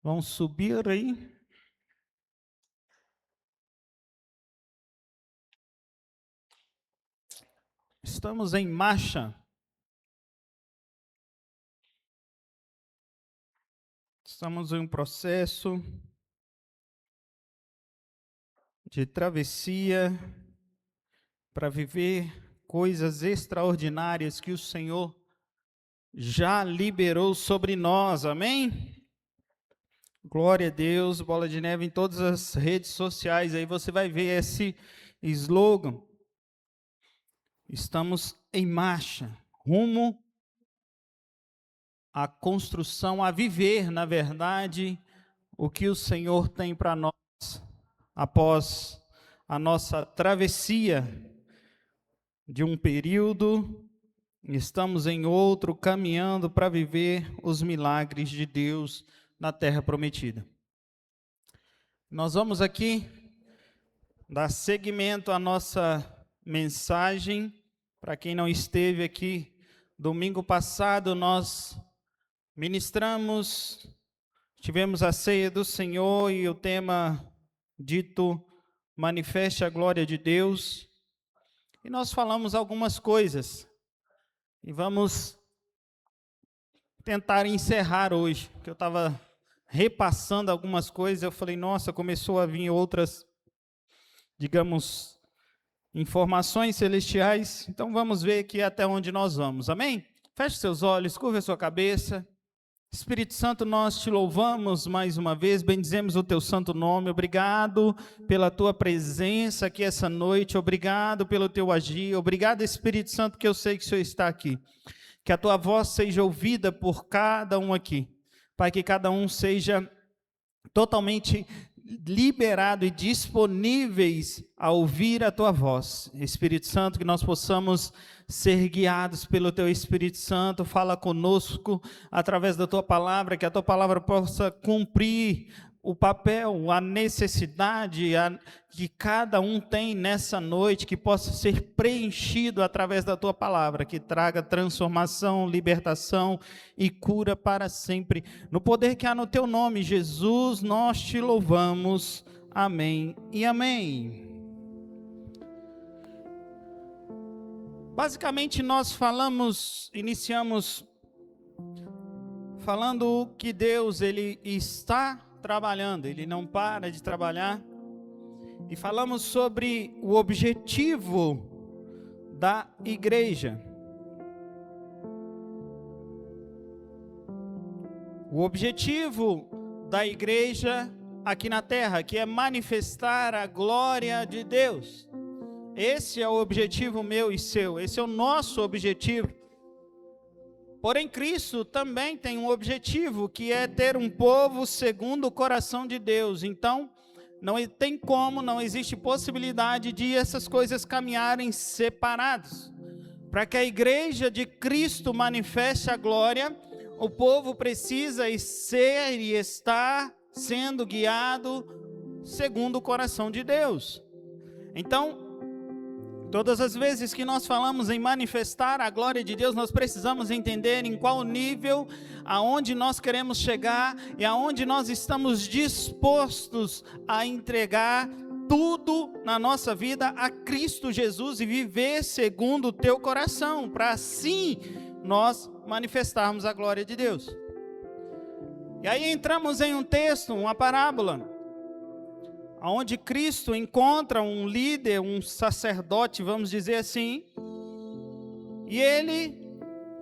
Vamos subir aí. Estamos em marcha. Estamos em um processo de travessia para viver coisas extraordinárias que o Senhor já liberou sobre nós. Amém? Glória a Deus. Bola de Neve em todas as redes sociais. Aí você vai ver esse slogan. Estamos em marcha, rumo à construção, a viver, na verdade, o que o Senhor tem para nós após a nossa travessia de um período, estamos em outro, caminhando para viver os milagres de Deus na terra prometida. Nós vamos aqui dar seguimento à nossa mensagem. Para quem não esteve aqui, domingo passado nós ministramos, tivemos a ceia do Senhor e o tema dito manifeste a glória de Deus. E nós falamos algumas coisas. E vamos tentar encerrar hoje, porque eu estava repassando algumas coisas, eu falei, nossa, começou a vir outras, digamos, informações celestiais. Então vamos ver aqui até onde nós vamos, amém? Feche seus olhos, curva a sua cabeça. Espírito Santo, nós te louvamos mais uma vez, bendizemos o teu santo nome, obrigado pela tua presença aqui essa noite, obrigado pelo teu agir, obrigado Espírito Santo, que eu sei que o Senhor está aqui, que a tua voz seja ouvida por cada um aqui, Pai, que cada um seja totalmente liberado e disponíveis a ouvir a tua voz. Espírito Santo, que nós possamos ser guiados pelo teu Espírito Santo, fala conosco através da tua palavra, que a tua palavra possa cumprir o papel, a necessidade que cada um tem nessa noite, que possa ser preenchido através da tua palavra, que traga transformação, libertação e cura para sempre. No poder que há no teu nome, Jesus, nós te louvamos. Amém e amém. Basicamente nós iniciamos falando que Deus, Ele está trabalhando, Ele não para de trabalhar, e falamos sobre o objetivo da igreja. O objetivo da igreja aqui na terra, que é manifestar a glória de Deus. Esse é o objetivo meu e seu, esse é o nosso objetivo. Porém, Cristo também tem um objetivo, que é ter um povo segundo o coração de Deus. Então, não tem como, não existe possibilidade de essas coisas caminharem separados. Para que a igreja de Cristo manifeste a glória, o povo precisa ser e estar sendo guiado segundo o coração de Deus. Então, todas as vezes que nós falamos em manifestar a glória de Deus, nós precisamos entender em qual nível, aonde nós queremos chegar e aonde nós estamos dispostos a entregar tudo na nossa vida a Cristo Jesus e viver segundo o teu coração, para assim nós manifestarmos a glória de Deus. E aí entramos em um texto, uma parábola, onde Cristo encontra um líder, um sacerdote, vamos dizer assim, e ele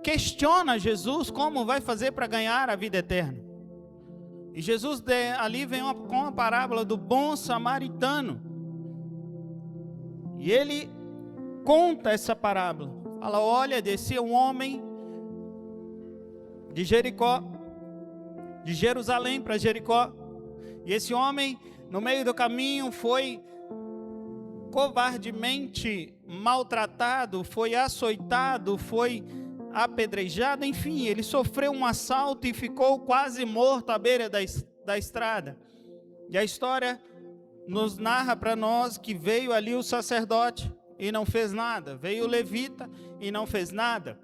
questiona Jesus como vai fazer para ganhar a vida eterna. E Jesus ali vem com a parábola do bom samaritano, e ele conta essa parábola, fala, olha, descia um homem de Jericó, de Jerusalém para Jericó, e esse homem, no meio do caminho, foi covardemente maltratado, foi açoitado, foi apedrejado, enfim, ele sofreu um assalto e ficou quase morto à beira da estrada. E a história nos narra para nós que veio ali o sacerdote e não fez nada, veio o levita e não fez nada.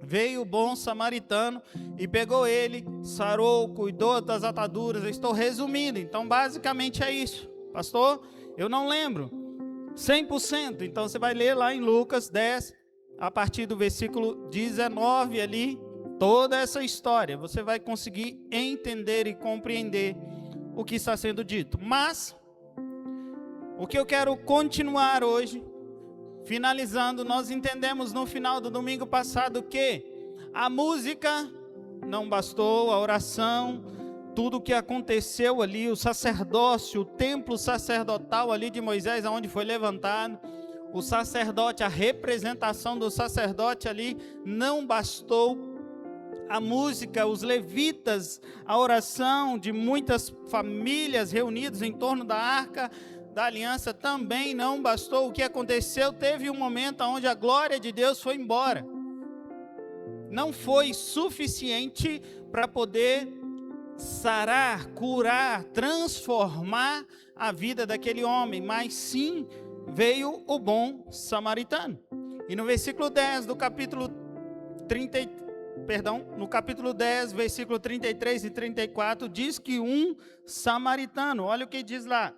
Veio o bom samaritano e pegou ele, sarou, cuidou das ataduras. Eu estou resumindo, então basicamente é isso. Pastor, eu não lembro 100%, então você vai ler lá em Lucas 10, a partir do versículo 19 ali, toda essa história. Você vai conseguir entender e compreender o que está sendo dito. Mas, o que eu quero continuar hoje, finalizando, nós entendemos no final do domingo passado que a música não bastou, a oração, tudo o que aconteceu ali, o sacerdócio, o templo sacerdotal ali de Moisés, onde foi levantado, o sacerdote, a representação do sacerdote ali, não bastou. A música, os levitas, a oração de muitas famílias reunidas em torno da arca da aliança também não bastou. O que aconteceu? Teve um momento onde a glória de Deus foi embora. Não foi suficiente para poder sarar, curar, transformar a vida daquele homem, mas sim veio o bom samaritano. E no versículo 10 do capítulo 10, versículo 33 e 34, diz que um samaritano, olha o que diz lá.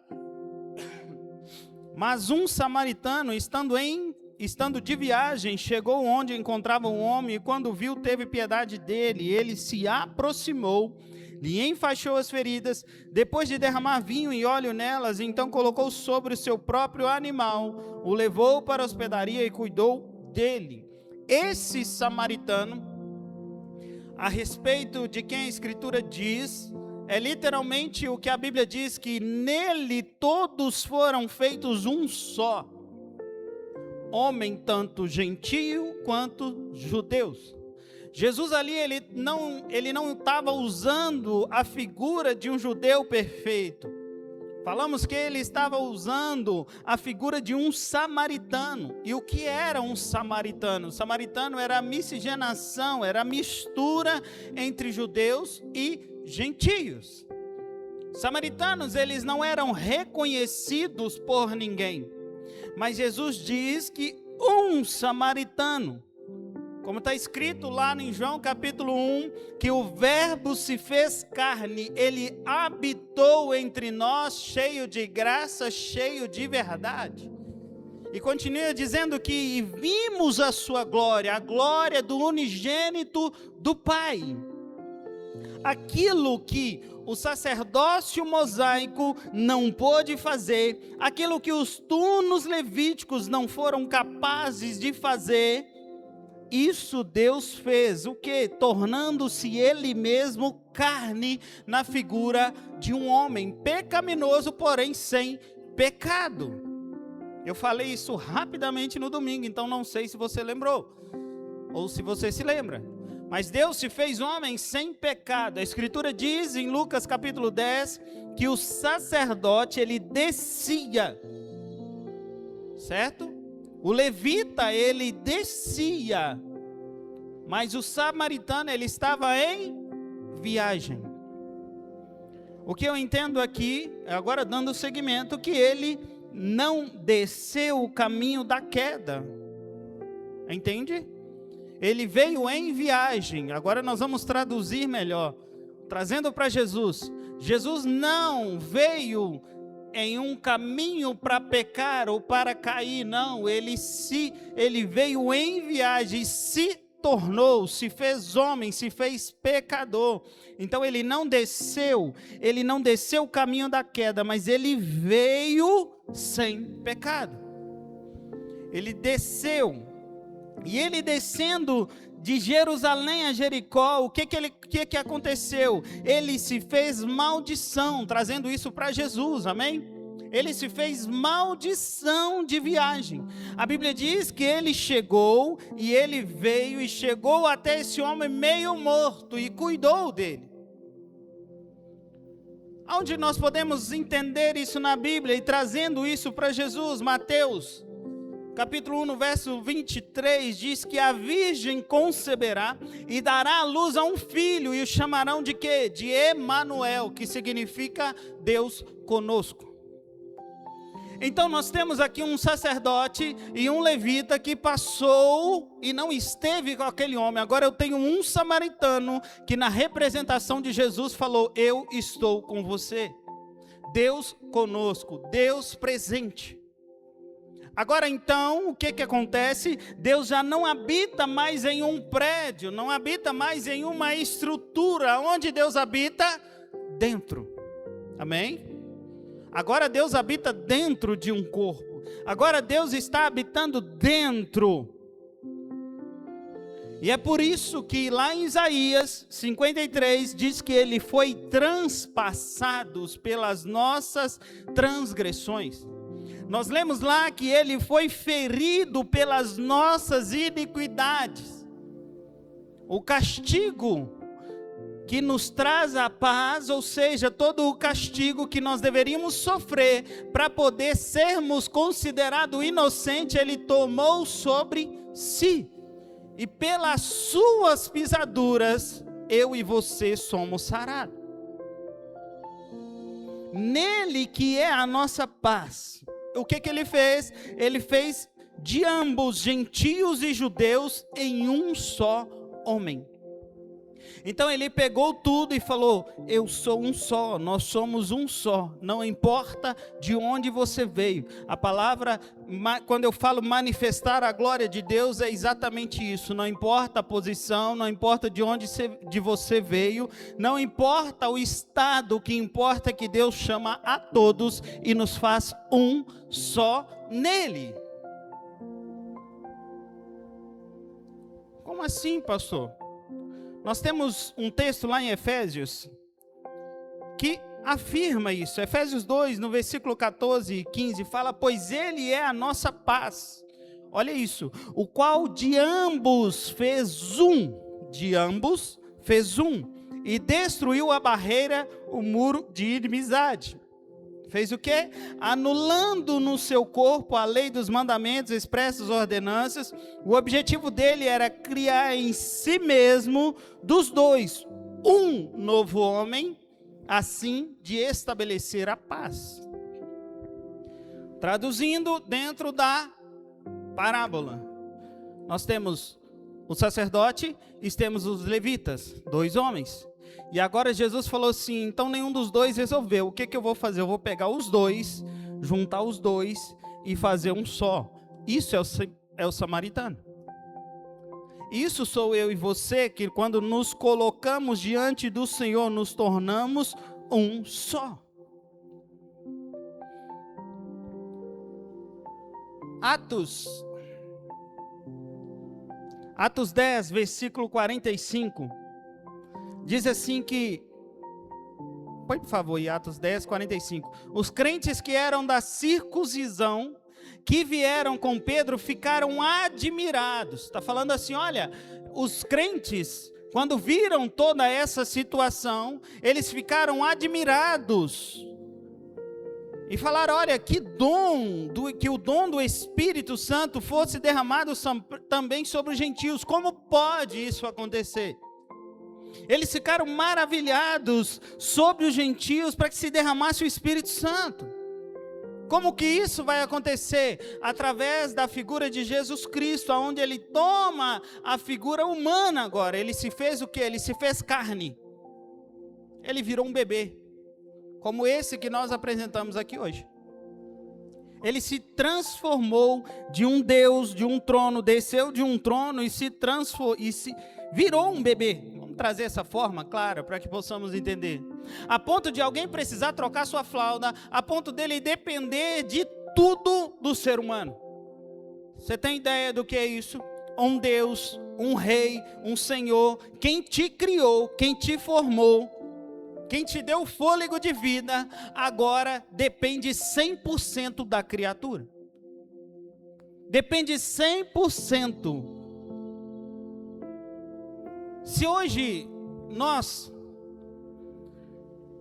Mas um samaritano, estando de viagem, chegou onde encontrava um homem, e quando viu, teve piedade dele. Ele se aproximou, lhe enfaixou as feridas, depois de derramar vinho e óleo nelas, então colocou sobre o seu próprio animal, o levou para a hospedaria e cuidou dele. Esse samaritano, a respeito de quem a Escritura diz, é literalmente o que a Bíblia diz, que nele todos foram feitos um só, homem tanto gentio quanto judeus. Jesus ali, ele não estava usando a figura de um judeu perfeito. Falamos que ele estava usando a figura de um samaritano. E o que era um samaritano? O samaritano era a miscigenação, era a mistura entre judeus e gentios. Samaritanos, eles não eram reconhecidos por ninguém. Mas Jesus diz que um samaritano, como está escrito lá em João capítulo 1, que o verbo se fez carne, ele habitou entre nós, cheio de graça, cheio de verdade. E continua dizendo que vimos a sua glória, a glória do unigênito do Pai. Aquilo que o sacerdócio mosaico não pôde fazer, aquilo que os turnos levíticos não foram capazes de fazer, isso Deus fez, o quê? Tornando-se Ele mesmo carne na figura de um homem pecaminoso, porém sem pecado. Eu falei isso rapidamente no domingo, então não sei se você lembrou, ou se você se lembra. Mas Deus se fez homem sem pecado. A Escritura diz em Lucas capítulo 10, que o sacerdote, ele descia, certo? O levita, ele descia, mas o samaritano, ele estava em viagem. O que eu entendo aqui, agora dando seguimento, que ele não desceu o caminho da queda. Entende? Ele veio em viagem. Agora nós vamos traduzir melhor, trazendo para Jesus. Jesus não veio em um caminho para pecar ou para cair, não. Ele veio em viagem, se tornou, se fez homem, se fez pecador. Então ele não desceu o caminho da queda, mas ele veio sem pecado. Ele desceu. E ele descendo de Jerusalém a Jericó, o que aconteceu? Ele se fez maldição, trazendo isso para Jesus, amém? Ele se fez maldição de viagem. A Bíblia diz que ele chegou, e ele veio e chegou até esse homem meio morto e cuidou dele. Onde nós podemos entender isso na Bíblia e trazendo isso para Jesus? Mateus capítulo 1, no verso 23, diz que a virgem conceberá e dará à luz a um filho, e o chamarão de quê? De Emanuel, que significa Deus conosco. Então nós temos aqui um sacerdote e um levita que passou e não esteve com aquele homem. Agora eu tenho um samaritano que na representação de Jesus falou: eu estou com você. Deus conosco, Deus presente. Agora então, o que acontece? Deus já não habita mais em um prédio, não habita mais em uma estrutura. Onde Deus habita? Dentro. Amém? Agora Deus habita dentro de um corpo. Agora Deus está habitando dentro. E é por isso que lá em Isaías 53 diz que ele foi transpassado pelas nossas transgressões. Nós lemos lá que ele foi ferido pelas nossas iniquidades. O castigo que nos traz a paz, ou seja, todo o castigo que nós deveríamos sofrer para poder sermos considerados inocentes, ele tomou sobre si. E pelas suas pisaduras, eu e você somos sarados. Nele que é a nossa paz. O que ele fez? Ele fez de ambos, gentios e judeus, em um só homem. Então ele pegou tudo e falou: eu sou um só, nós somos um só, não importa de onde você veio. A palavra, quando eu falo manifestar a glória de Deus, é exatamente isso. Não importa a posição, não importa de onde você veio, não importa o estado, o que importa é que Deus chama a todos e nos faz um só nele. Como assim, pastor? Nós temos um texto lá em Efésios que afirma isso. Efésios 2, no versículo 14 e 15, fala: pois ele é a nossa paz. Olha isso. O qual de ambos fez um. E destruiu a barreira, o muro de inimizade. Fez o quê? Anulando no seu corpo a lei dos mandamentos, expressas ordenanças. O objetivo dele era criar em si mesmo, dos dois, um novo homem, assim de estabelecer a paz. Traduzindo dentro da parábola, nós temos o sacerdote e temos os levitas, 2 homens. E agora Jesus falou assim: então nenhum dos dois resolveu. O que eu vou fazer? Eu vou pegar os dois, juntar os dois e fazer um só. Isso é o samaritano. Isso sou eu e você, que quando nos colocamos diante do Senhor, nos tornamos um só. Atos 10, versículo 45. Diz assim que, põe por favor, em Atos 10, 45. Os crentes que eram da circuncisão, que vieram com Pedro, ficaram admirados. Está falando assim, olha, os crentes, quando viram toda essa situação, eles ficaram admirados. E falaram: olha, que o dom do Espírito Santo fosse derramado também sobre os gentios. Como pode isso acontecer? Eles ficaram maravilhados sobre os gentios para que se derramasse o Espírito Santo. Como que isso vai acontecer? Através da figura de Jesus Cristo, onde ele toma a figura humana agora. Ele se fez o quê? Ele se fez carne. Ele virou um bebê, como esse que nós apresentamos aqui hoje. Ele se transformou de um Deus, de um trono, desceu de um trono e se virou um bebê. Vamos trazer essa forma clara para que possamos entender. A ponto de alguém precisar trocar sua fralda, a ponto dele depender de tudo do ser humano. Você tem ideia do que é isso? Um Deus, um rei, um Senhor, quem te criou, quem te formou, quem te deu fôlego de vida, agora depende 100% da criatura. Depende 100%. Se hoje nós,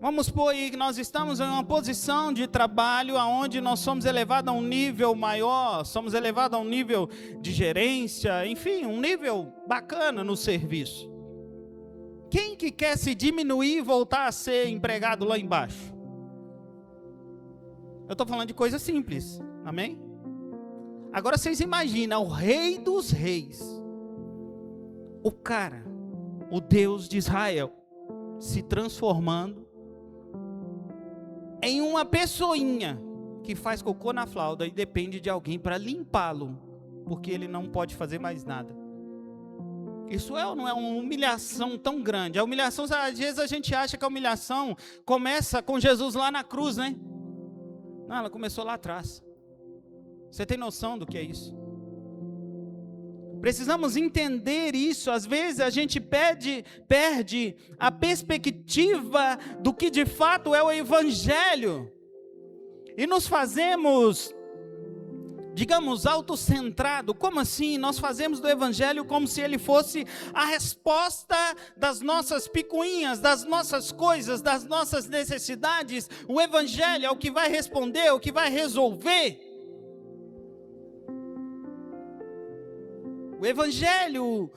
vamos supor aí que nós estamos em uma posição de trabalho onde nós somos elevados a um nível maior, somos elevados a um nível de gerência, enfim, um nível bacana no serviço. Quem que quer se diminuir e voltar a ser empregado lá embaixo? Eu estou falando de coisa simples, amém? Agora vocês imaginam o Rei dos Reis, o cara, o Deus de Israel, se transformando em uma pessoinha que faz cocô na fralda e depende de alguém para limpá-lo, porque ele não pode fazer mais nada. Isso não é uma humilhação tão grande? A humilhação, às vezes a gente acha que a humilhação começa com Jesus lá na cruz, né? Não, ela começou lá atrás. Você tem noção do que é isso? Precisamos entender isso. Às vezes a gente perde a perspectiva do que de fato é o Evangelho. E nos fazemos, digamos, autocentrado. Como assim? Nós fazemos do Evangelho como se ele fosse a resposta das nossas picuinhas, das nossas coisas, das nossas necessidades. O Evangelho é o que vai responder, o que vai resolver. O Evangelho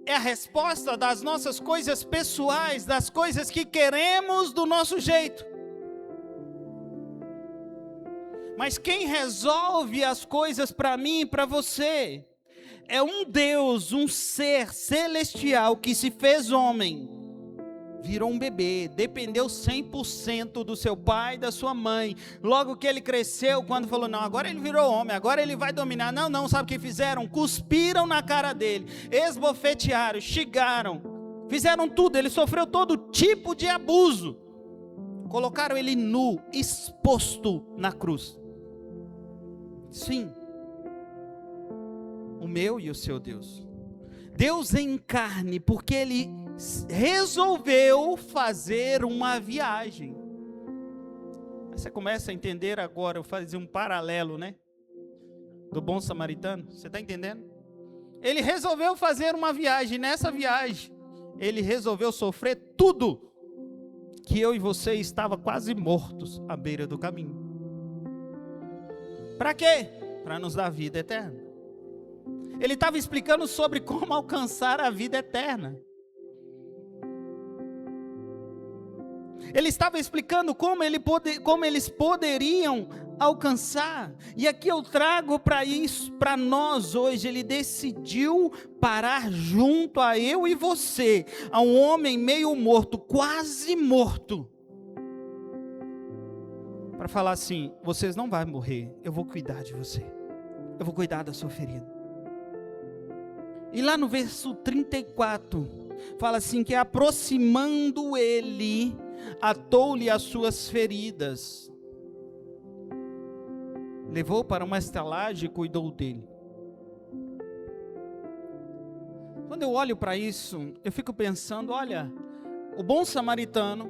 é a resposta das nossas coisas pessoais, das coisas que queremos do nosso jeito. Mas quem resolve as coisas para mim e para você é um Deus, um ser celestial que se fez homem, virou um bebê, dependeu 100% do seu pai e da sua mãe. Logo que ele cresceu, quando falou, não, agora ele virou homem, agora ele vai dominar. Não, sabe o que fizeram? Cuspiram na cara dele, esbofetearam, xingaram, fizeram tudo, ele sofreu todo tipo de abuso. Colocaram ele nu, exposto na cruz. Sim, o meu e o seu Deus. Deus em carne, porque ele resolveu fazer uma viagem. Você começa a entender agora, eu fazia um paralelo, né? Do bom samaritano, você está entendendo? Ele resolveu fazer uma viagem, nessa viagem, ele resolveu sofrer tudo que eu e você estava quase mortos à beira do caminho. Para quê? Para nos dar vida eterna. Ele estava explicando sobre como alcançar a vida eterna. Ele estava explicando como eles poderiam alcançar. E aqui eu trago para isso, para nós hoje. Ele decidiu parar junto a eu e você, a um homem meio morto, quase morto, para falar assim: vocês não vão morrer, eu vou cuidar de você, eu vou cuidar da sua ferida. E lá no verso 34, fala assim, que aproximando ele, atou-lhe as suas feridas, levou para uma estalagem e cuidou dele. Quando eu olho para isso, eu fico pensando, olha, o bom samaritano,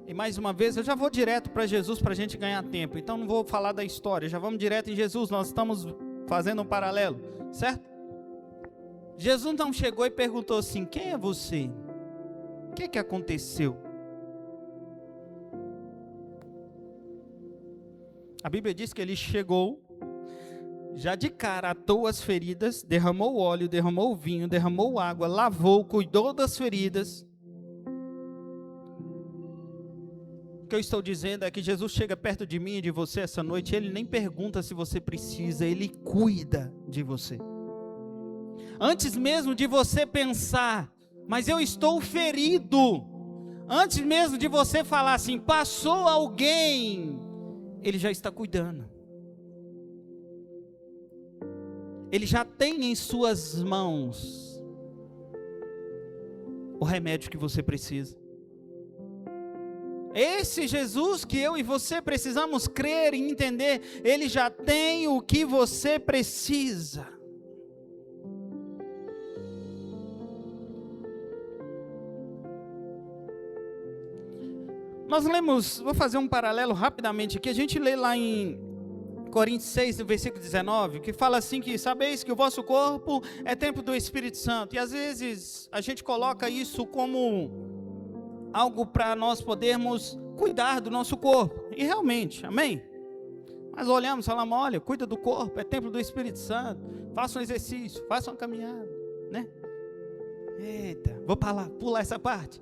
e mais uma vez, eu já vou direto para Jesus para a gente ganhar tempo, então não vou falar da história, já vamos direto em Jesus, nós estamos fazendo um paralelo, certo? Jesus não chegou e perguntou assim, quem é você? O que aconteceu? A Bíblia diz que ele chegou, já de cara atou as feridas, derramou óleo, derramou vinho, derramou água, lavou, cuidou das feridas. O que eu estou dizendo é que Jesus chega perto de mim e de você essa noite, ele nem pergunta se você precisa, ele cuida de você. Antes mesmo de você pensar, mas eu estou ferido, antes mesmo de você falar assim, passou alguém, ele já está cuidando. Ele já tem em suas mãos o remédio que você precisa. Esse Jesus que eu e você precisamos crer e entender, ele já tem o que você precisa. Nós lemos, vou fazer um paralelo rapidamente aqui, a gente lê lá em Coríntios 6, no versículo 19, que fala assim que sabeis que o vosso corpo é templo do Espírito Santo, e às vezes a gente coloca isso como algo para nós podermos cuidar do nosso corpo, e realmente, amém? Mas olhamos e falamos, olha, cuida do corpo, é templo do Espírito Santo, faça um exercício, faça uma caminhada, né? Eita, vou pular essa parte.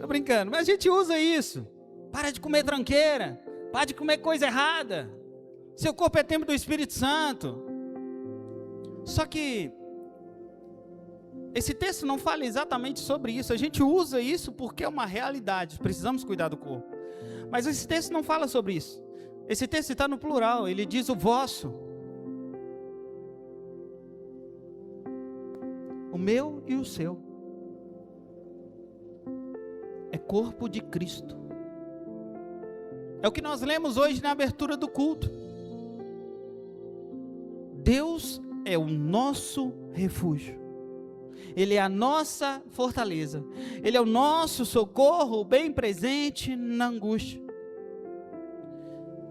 Tô brincando, mas a gente usa isso. Para de comer tranqueira, para de comer coisa errada. Seu corpo é templo do Espírito Santo. Só que esse texto não fala exatamente sobre isso. A gente usa isso porque é uma realidade. Precisamos cuidar do corpo. Mas esse texto não fala sobre isso. Esse texto está no plural. Ele diz o vosso. O meu e o seu. É corpo de Cristo. É o que nós lemos hoje na abertura do culto. Deus é o nosso refúgio. Ele é a nossa fortaleza. Ele é o nosso socorro bem presente na angústia.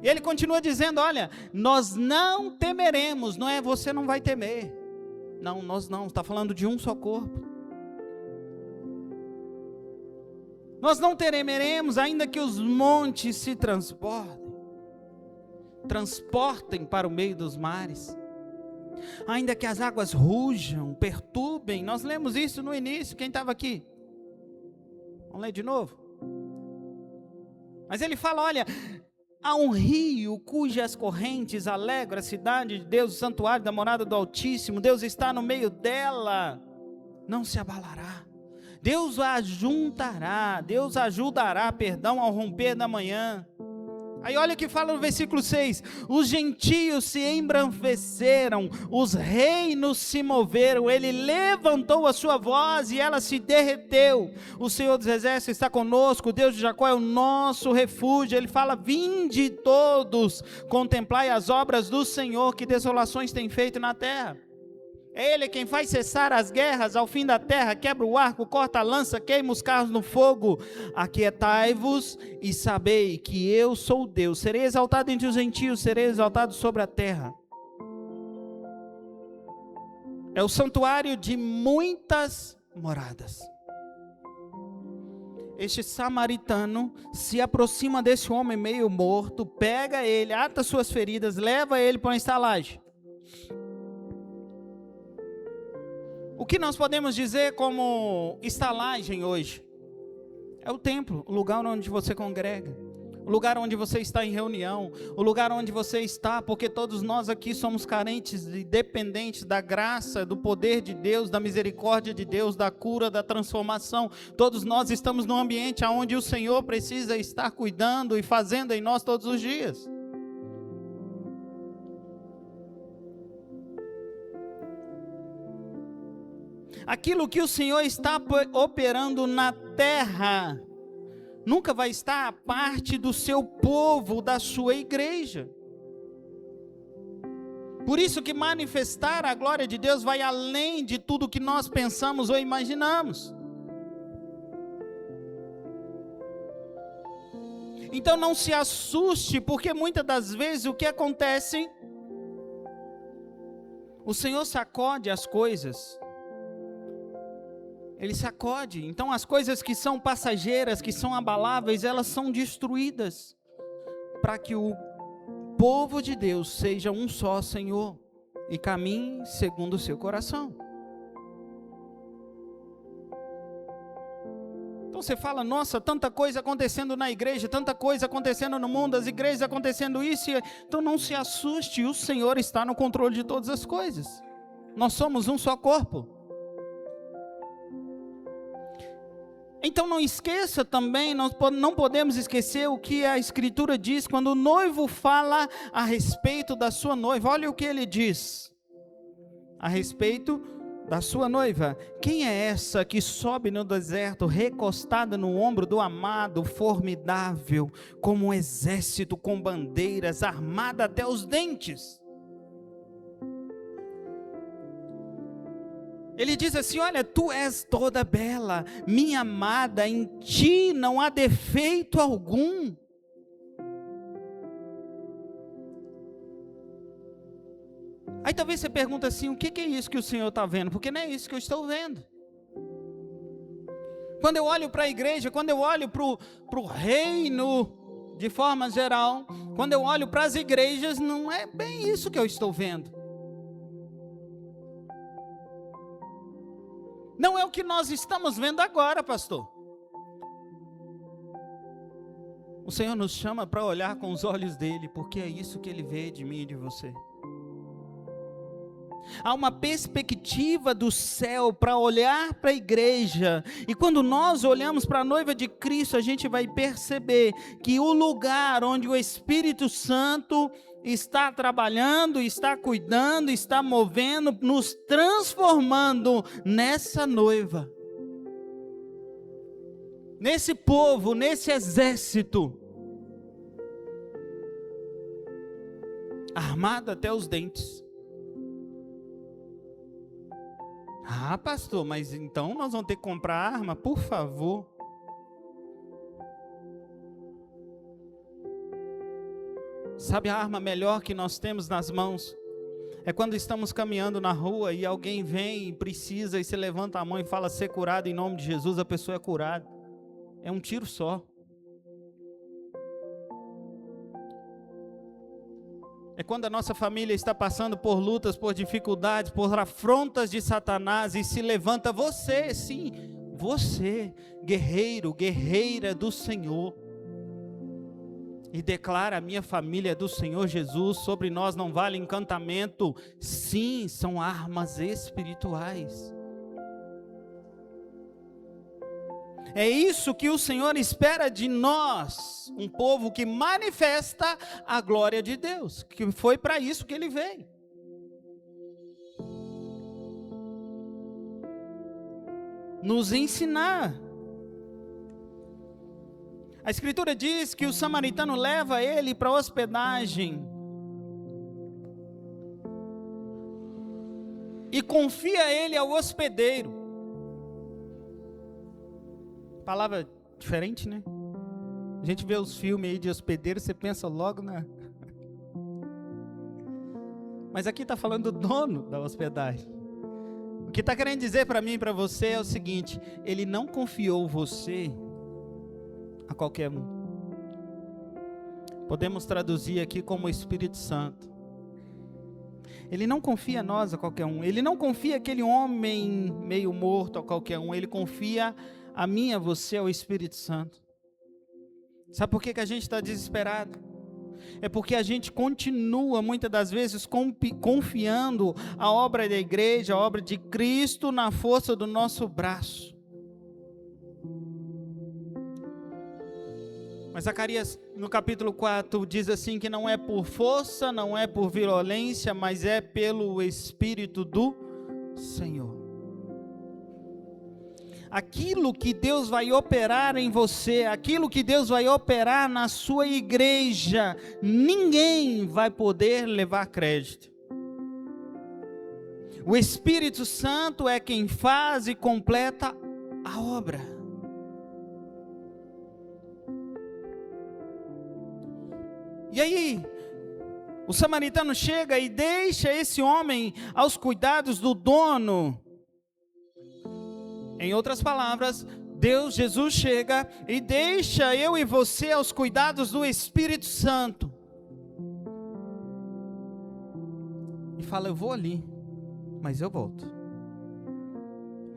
E ele continua dizendo, olha, nós não temeremos, não é você não vai temer. Não, nós não, está falando de um só corpo. Nós não temeremos, ainda que os montes se transportem para o meio dos mares. Ainda que as águas rujam, perturbem. Nós lemos isso no início, quem estava aqui? Vamos ler de novo? Mas ele fala, olha, há um rio cujas correntes alegram a cidade de Deus, o santuário da morada do Altíssimo. Deus está no meio dela, não se abalará. Deus a ajuntará, Deus ajudará, ao romper da manhã. Aí olha o que fala no versículo 6, os gentios se embranqueceram, os reinos se moveram, ele levantou a sua voz e ela se derreteu. O Senhor dos Exércitos está conosco, o Deus de Jacó é o nosso refúgio. Ele fala, vinde todos, contemplai as obras do Senhor, que desolações tem feito na terra. É Ele quem faz cessar as guerras ao fim da terra, quebra o arco, corta a lança, queima os carros no fogo. Aquietai-vos e sabei que eu sou Deus. Serei exaltado entre os gentios, serei exaltado sobre a terra. É o santuário de muitas moradas. Este samaritano se aproxima desse homem meio morto, pega ele, ata suas feridas, leva ele para uma estalagem. O que nós podemos dizer como estalagem hoje? É o templo, o lugar onde você congrega, o lugar onde você está em reunião, o lugar onde você está, porque todos nós aqui somos carentes e dependentes da graça, do poder de Deus, da misericórdia de Deus, da cura, da transformação. Todos nós estamos num ambiente onde o Senhor precisa estar cuidando e fazendo em nós todos os dias. Aquilo que o Senhor está operando na terra, nunca vai estar à parte do seu povo, da sua igreja. Por isso que manifestar a glória de Deus vai além de tudo que nós pensamos ou imaginamos. Então não se assuste, porque muitas das vezes o que acontece, o Senhor sacode as coisas. Ele sacode, então as coisas que são passageiras, que são abaláveis, elas são destruídas, para que o povo de Deus seja um só Senhor, e caminhe segundo o seu coração. Então você fala, nossa, tanta coisa acontecendo na igreja, tanta coisa acontecendo no mundo, as igrejas acontecendo isso, então não se assuste, o Senhor está no controle de todas as coisas, nós somos um só corpo. Então não esqueça também, nós não podemos esquecer o que a Escritura diz, quando o noivo fala a respeito da sua noiva. Olha o que ele diz, a respeito da sua noiva. Quem é essa que sobe no deserto, recostada no ombro do amado, formidável, como um exército com bandeiras, armada até os dentes? Ele diz assim, olha, tu és toda bela, minha amada, em ti não há defeito algum. Aí talvez você pergunta assim, o que é isso que o Senhor está vendo? Porque não é isso que eu estou vendo. Quando eu olho para a igreja, quando eu olho para o reino, de forma geral, quando eu olho para as igrejas, não é bem isso que eu estou vendo. Não é o que nós estamos vendo agora, pastor. O Senhor nos chama para olhar com os olhos dele, porque é isso que ele vê de mim e de você. Há uma perspectiva do céu para olhar para a igreja, e quando nós olhamos para a noiva de Cristo, a gente vai perceber que o lugar onde o Espírito Santo está trabalhando, está cuidando, está movendo, nos transformando nessa noiva, nesse povo, nesse exército, armado até os dentes. Ah, pastor, mas então nós vamos ter que comprar arma? Por favor. Sabe a arma melhor que nós temos nas mãos? É quando estamos caminhando na rua e alguém vem e precisa, e você levanta a mão e fala ser curado em nome de Jesus, a pessoa é curada. É um tiro só. É quando a nossa família está passando por lutas, por dificuldades, por afrontas de Satanás, e se levanta você, sim, você, guerreiro, guerreira do Senhor, e declara: a minha família é do Senhor Jesus, sobre nós não vale encantamento. Sim, são armas espirituais. É isso que o Senhor espera de nós, um povo que manifesta a glória de Deus, que foi para isso que ele veio. Nos ensinar. A Escritura diz que o samaritano leva ele para hospedagem e confia ele ao hospedeiro. Palavra diferente, né? A gente vê os filmes aí de hospedeiro, você pensa logo na... Mas aqui está falando do dono da hospedagem. O que está querendo dizer para mim e para você é o seguinte: ele não confiou você a qualquer um. Podemos traduzir aqui como o Espírito Santo. Ele não confia a nós a qualquer um. Ele não confia aquele homem meio morto a qualquer um. Ele confia a mim, a você, ao Espírito Santo. Sabe por que a gente está desesperado? É porque a gente continua, muitas das vezes, confiando a obra da igreja, a obra de Cristo, na força do nosso braço. Mas Zacarias, no capítulo 4, diz assim, que não é por força, não é por violência, mas é pelo Espírito do Senhor. Aquilo que Deus vai operar em você, aquilo que Deus vai operar na sua igreja, ninguém vai poder levar crédito. O Espírito Santo é quem faz e completa a obra. E aí, o samaritano chega e deixa esse homem aos cuidados do dono. Em outras palavras, Jesus chega e deixa eu e você aos cuidados do Espírito Santo. E fala: eu vou ali, mas eu volto.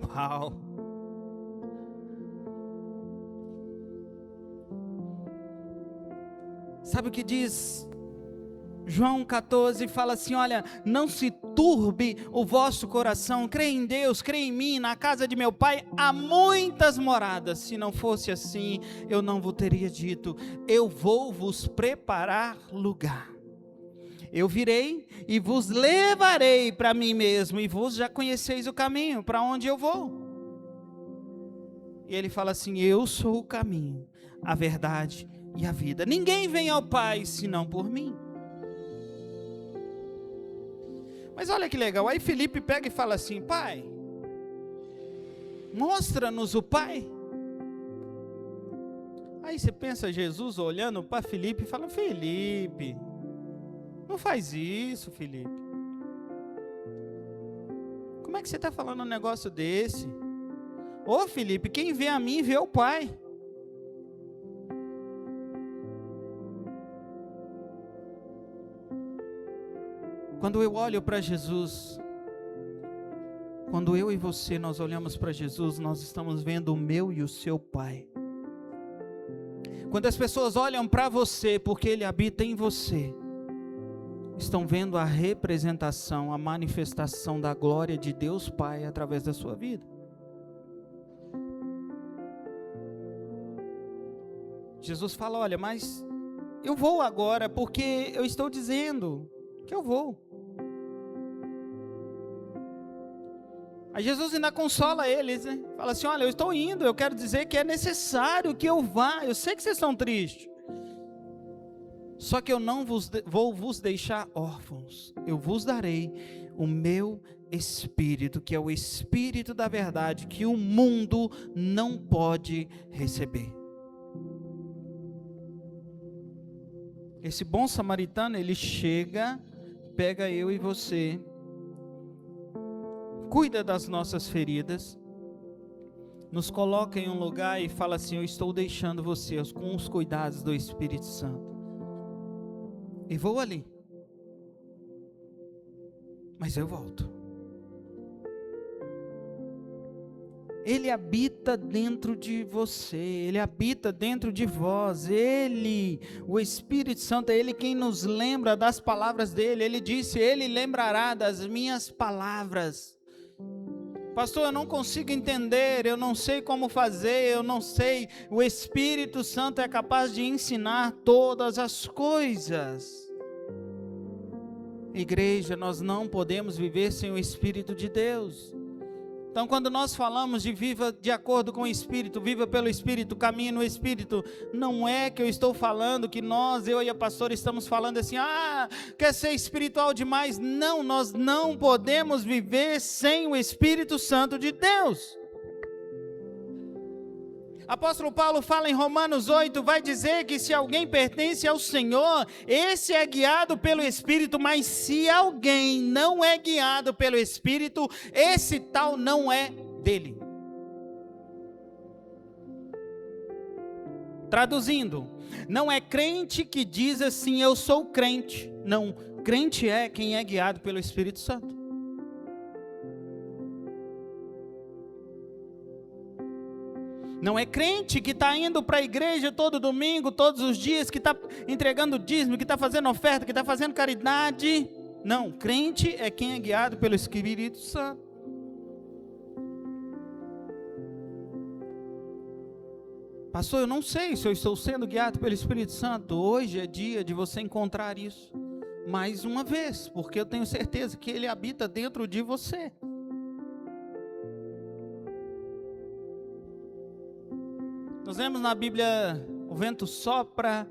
Uau! Sabe o que diz João 14? Fala assim: olha, não se turbe o vosso coração, crê em Deus, crê em mim. Na casa de meu pai há muitas moradas, se não fosse assim, eu não vos teria dito, eu vou vos preparar lugar. Eu virei e vos levarei para mim mesmo, e vos já conheceis o caminho para onde eu vou. E ele fala assim: eu sou o caminho, a verdade e a vida. Ninguém vem ao Pai senão por mim. Mas olha que legal, aí Felipe pega e fala assim: Pai, mostra-nos o Pai. Aí você pensa Jesus olhando para Felipe e fala: Felipe, não faz isso, Felipe. Como é que você está falando um negócio desse? Ô Felipe, quem vê a mim vê o Pai. Quando eu olho para Jesus, quando eu e você nós olhamos para Jesus, nós estamos vendo o meu e o seu Pai. Quando as pessoas olham para você, porque Ele habita em você, estão vendo a representação, a manifestação da glória de Deus Pai através da sua vida. Jesus fala: olha, mas eu vou agora porque eu estou dizendo que eu vou. Aí Jesus ainda consola eles, né? Fala assim: olha, eu estou indo, eu quero dizer que é necessário que eu vá. Eu sei que vocês estão tristes. Só que eu não vou vos deixar órfãos. Eu vos darei o meu Espírito, que é o Espírito da verdade, que o mundo não pode receber. Esse bom samaritano, ele chega, pega eu e você, cuida das nossas feridas, nos coloca em um lugar e fala assim: eu estou deixando vocês com os cuidados do Espírito Santo. E vou ali. Mas eu volto. Ele habita dentro de você, Ele habita dentro de vós. Ele, o Espírito Santo, é Ele quem nos lembra das palavras dEle. Ele disse: Ele lembrará das minhas palavras. Pastor, eu não consigo entender, eu não sei como fazer, eu não sei. O Espírito Santo é capaz de ensinar todas as coisas. Igreja, nós não podemos viver sem o Espírito de Deus. Então, quando nós falamos de viva de acordo com o Espírito, viva pelo Espírito, caminhe no Espírito, não é que eu estou falando que eu e a pastora estamos falando assim: quer ser espiritual demais. Não, nós não podemos viver sem o Espírito Santo de Deus. Apóstolo Paulo fala em Romanos 8, vai dizer que se alguém pertence ao Senhor, esse é guiado pelo Espírito, mas se alguém não é guiado pelo Espírito, esse tal não é dele. Traduzindo, não é crente que diz assim: eu sou crente. Não, crente é quem é guiado pelo Espírito Santo. Não é crente que está indo para a igreja todo domingo, todos os dias, que está entregando dízimo, que está fazendo oferta, que está fazendo caridade. Não, crente é quem é guiado pelo Espírito Santo. Pastor, eu não sei se eu estou sendo guiado pelo Espírito Santo. Hoje é dia de você encontrar isso mais uma vez, porque eu tenho certeza que Ele habita dentro de você. Nós vemos na Bíblia: o vento sopra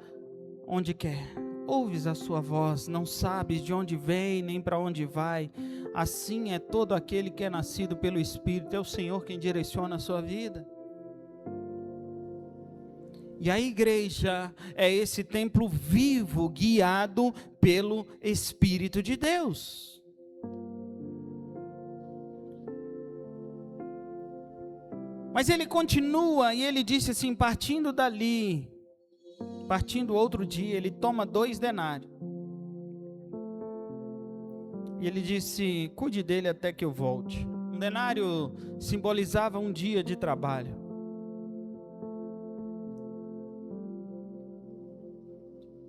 onde quer, ouves a sua voz, não sabes de onde vem nem para onde vai. Assim é todo aquele que é nascido pelo Espírito, é o Senhor quem direciona a sua vida. E a igreja é esse templo vivo, guiado pelo Espírito de Deus. Mas ele continua e ele disse assim: partindo dali, partindo outro dia, ele toma 2 denários. E ele disse: cuide dele até que eu volte. Um denário simbolizava um dia de trabalho.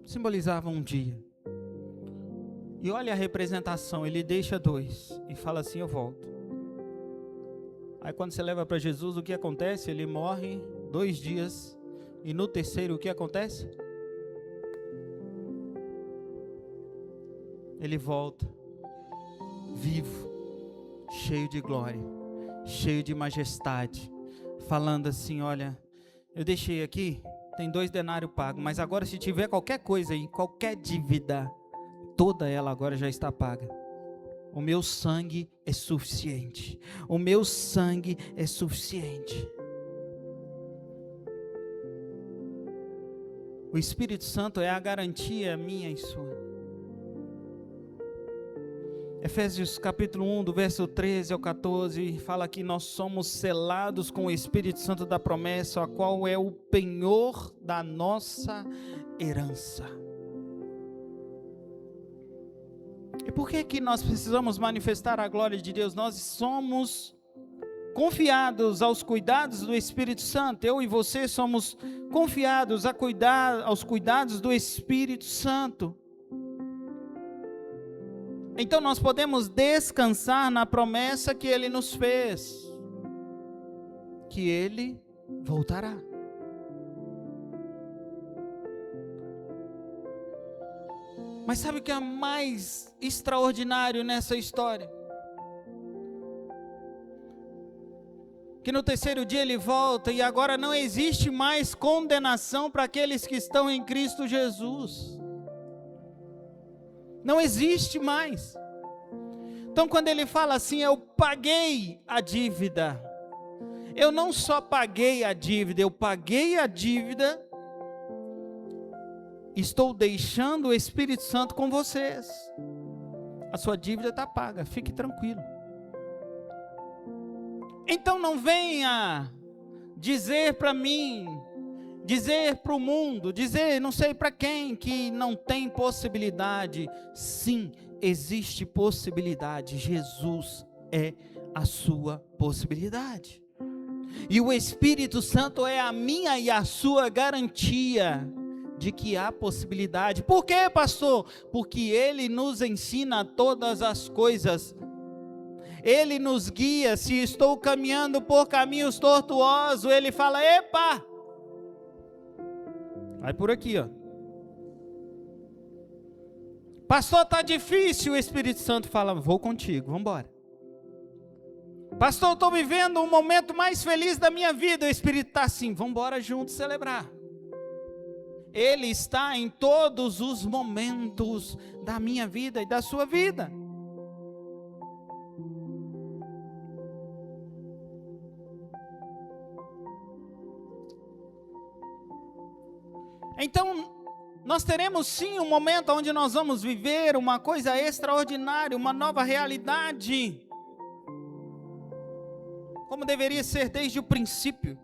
Simbolizava um dia. E olha a representação, ele deixa 2 e fala assim: eu volto. Aí quando você leva para Jesus, o que acontece? Ele morre 2 dias. E no terceiro, o que acontece? Ele volta, vivo, cheio de glória, cheio de majestade, falando assim: olha, eu deixei aqui, tem 2 denários pagos, mas agora se tiver qualquer coisa aí, qualquer dívida, toda ela agora já está paga. O meu sangue é suficiente. O meu sangue é suficiente. O Espírito Santo é a garantia minha e sua. Efésios capítulo 1, do verso 13 ao 14, fala que nós somos selados com o Espírito Santo da promessa, a qual é o penhor da nossa herança. E por que nós precisamos manifestar a glória de Deus? Nós somos confiados aos cuidados do Espírito Santo. Eu e você somos confiados aos cuidados do Espírito Santo. Então nós podemos descansar na promessa que Ele nos fez, que Ele voltará. Mas sabe o que é mais extraordinário nessa história? Que no terceiro dia Ele volta e agora não existe mais condenação para aqueles que estão em Cristo Jesus. Não existe mais. Então quando Ele fala assim, eu paguei a dívida. Eu não só paguei a dívida, eu paguei a dívida. Estou deixando o Espírito Santo com vocês. A sua dívida está paga, fique tranquilo. Então não venha dizer para mim, dizer para o mundo, dizer não sei para quem, que não tem possibilidade. Sim, existe possibilidade. Jesus é a sua possibilidade. E o Espírito Santo é a minha e a sua garantia de que há possibilidade. Por quê, pastor? Porque Ele nos ensina todas as coisas. Ele nos guia. Se estou caminhando por caminhos tortuosos, Ele fala, epa, vai por aqui, ó. Pastor, está difícil. O Espírito Santo fala, vou contigo, vamos embora. Pastor, estou vivendo um momento mais feliz da minha vida. O Espírito está assim, vamos embora juntos celebrar. Ele está em todos os momentos da minha vida e da sua vida. Então, nós teremos sim um momento onde nós vamos viver uma coisa extraordinária, uma nova realidade, como deveria ser desde o princípio.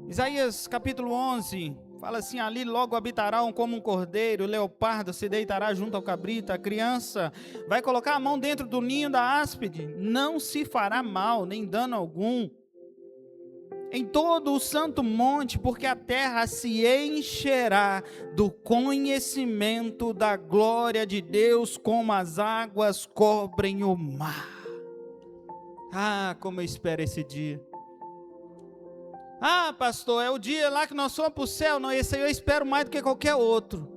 Isaías capítulo 11, fala assim, ali logo habitará como um cordeiro, o leopardo se deitará junto ao cabrito, a criança vai colocar a mão dentro do ninho da áspide, não se fará mal, nem dano algum, em todo o santo monte, porque a terra se encherá do conhecimento da glória de Deus, como as águas cobrem o mar. Ah, como eu espero esse dia. Ah, pastor, é o dia lá que nós fomos para o céu. Não, esse aí eu espero mais do que qualquer outro.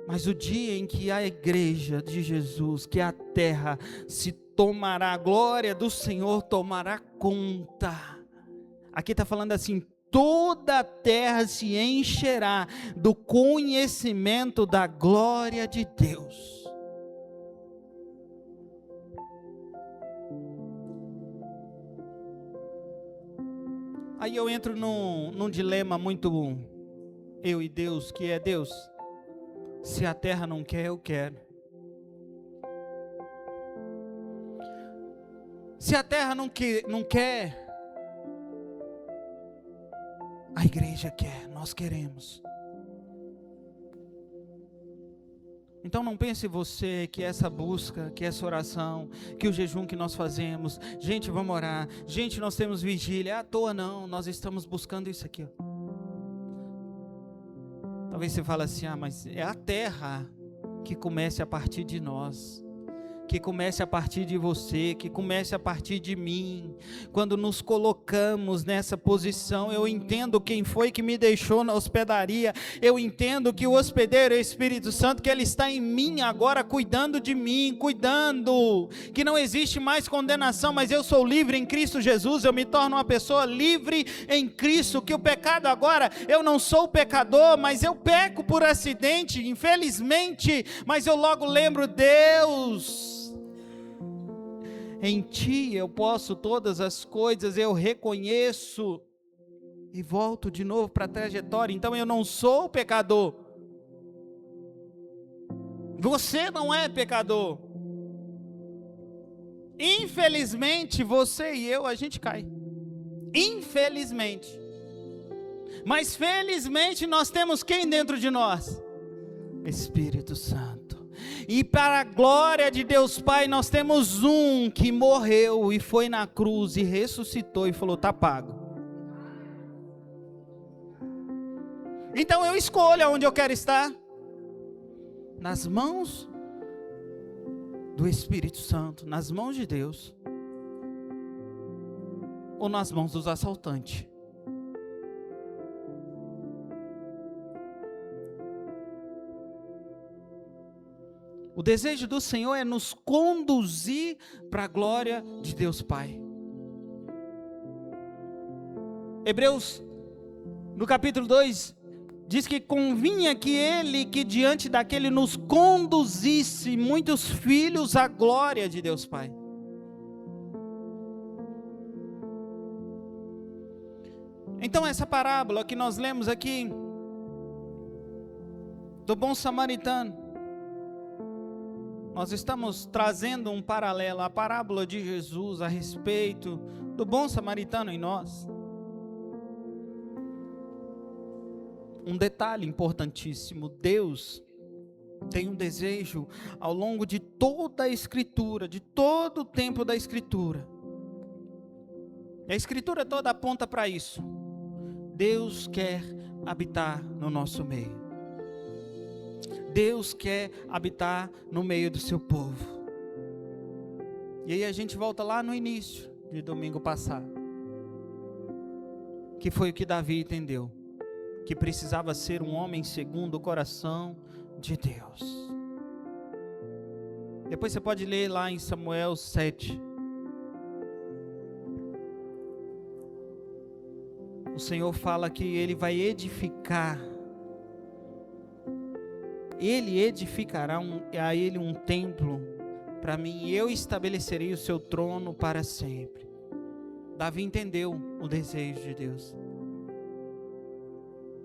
Mas o dia em que a igreja de Jesus, que a terra se tomará, a glória do Senhor tomará conta. Aqui está falando assim, toda a terra se encherá do conhecimento da glória de Deus. Aí eu entro num dilema muito eu e Deus, que é Deus, se a terra não quer, eu quero. Se a terra não quer, a igreja quer, nós queremos. Então não pense você que essa busca, que essa oração, que o jejum que nós fazemos, gente, vamos orar, gente, nós temos vigília, é à toa não, nós estamos buscando isso aqui, ó. Talvez você fale assim, mas é a terra que comece a partir de nós, que comece a partir de você, que comece a partir de mim. Quando nos colocamos nessa posição, eu entendo quem foi que me deixou na hospedaria, eu entendo que o hospedeiro é o Espírito Santo, que Ele está em mim agora, cuidando de mim, cuidando, que não existe mais condenação, mas eu sou livre em Cristo Jesus, eu me torno uma pessoa livre em Cristo, que o pecado agora, eu não sou pecador, mas eu peco por acidente, infelizmente, mas eu logo lembro, Deus, em ti eu posso todas as coisas, eu reconheço e volto de novo para a trajetória. Então eu não sou pecador. Você não é pecador. Infelizmente você e eu, a gente cai. Infelizmente. Mas felizmente nós temos quem dentro de nós? Espírito Santo. E para a glória de Deus Pai, nós temos um que morreu e foi na cruz e ressuscitou e falou: está pago. Então eu escolho onde eu quero estar. Nas mãos do Espírito Santo, nas mãos de Deus, ou nas mãos dos assaltantes. O desejo do Senhor é nos conduzir para a glória de Deus Pai. Hebreus, no capítulo 2, diz que convinha que diante daquele nos conduzisse muitos filhos à glória de Deus Pai. Então essa parábola que nós lemos aqui, do bom samaritano, nós estamos trazendo um paralelo à parábola de Jesus a respeito do bom samaritano em nós. Um detalhe importantíssimo: Deus tem um desejo ao longo de toda a Escritura, de todo o tempo da Escritura. E a Escritura toda aponta para isso. Deus quer habitar no nosso meio. Deus quer habitar no meio do seu povo. E aí a gente volta lá no início de domingo passado, que foi o que Davi entendeu, que precisava ser um homem segundo o coração de Deus. Depois você pode ler lá em Samuel 7. O Senhor fala que Ele vai edificar. Ele edificará a Ele um templo para mim, e eu estabelecerei o seu trono para sempre. Davi entendeu o desejo de Deus.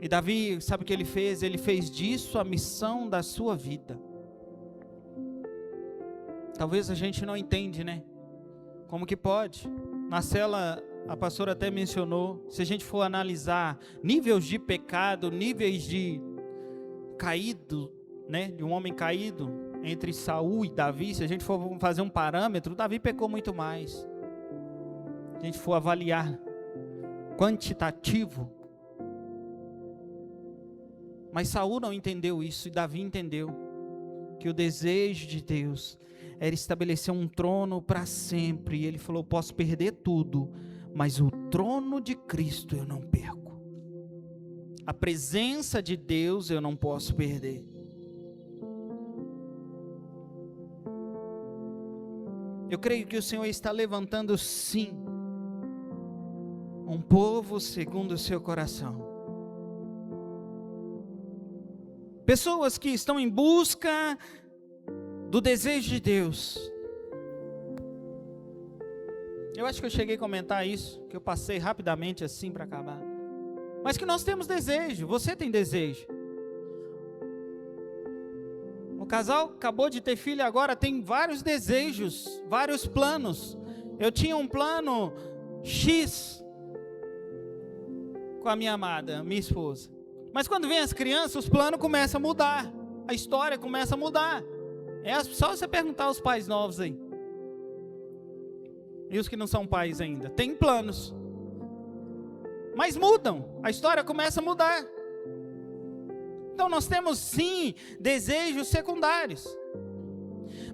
E Davi, sabe o que ele fez? Ele fez disso a missão da sua vida. Talvez a gente não entende, né? Como que pode? Na cela, a pastora até mencionou, se a gente for analisar níveis de pecado, níveis de caído, né? De um homem caído, entre Saul e Davi, se a gente for fazer um parâmetro, Davi pecou muito mais. Se a gente for avaliar quantitativo, mas Saul não entendeu isso, e Davi entendeu que o desejo de Deus era estabelecer um trono para sempre, e ele falou: posso perder tudo, mas o trono de Cristo eu não perco, a presença de Deus eu não posso perder. Eu creio que o Senhor está levantando sim um povo segundo o seu coração. Pessoas que estão em busca do desejo de Deus. Eu acho que eu cheguei a comentar isso, que eu passei rapidamente assim para acabar. Mas que nós temos desejo, você tem desejo. O casal acabou de ter filho, agora tem vários desejos, vários planos. Eu tinha um plano X com a minha amada, minha esposa. Mas quando vem as crianças, os planos começam a mudar. A história começa a mudar. É só você perguntar aos pais novos aí. E os que não são pais ainda. Tem planos. Mas mudam. A história começa a mudar. Então nós temos sim desejos secundários.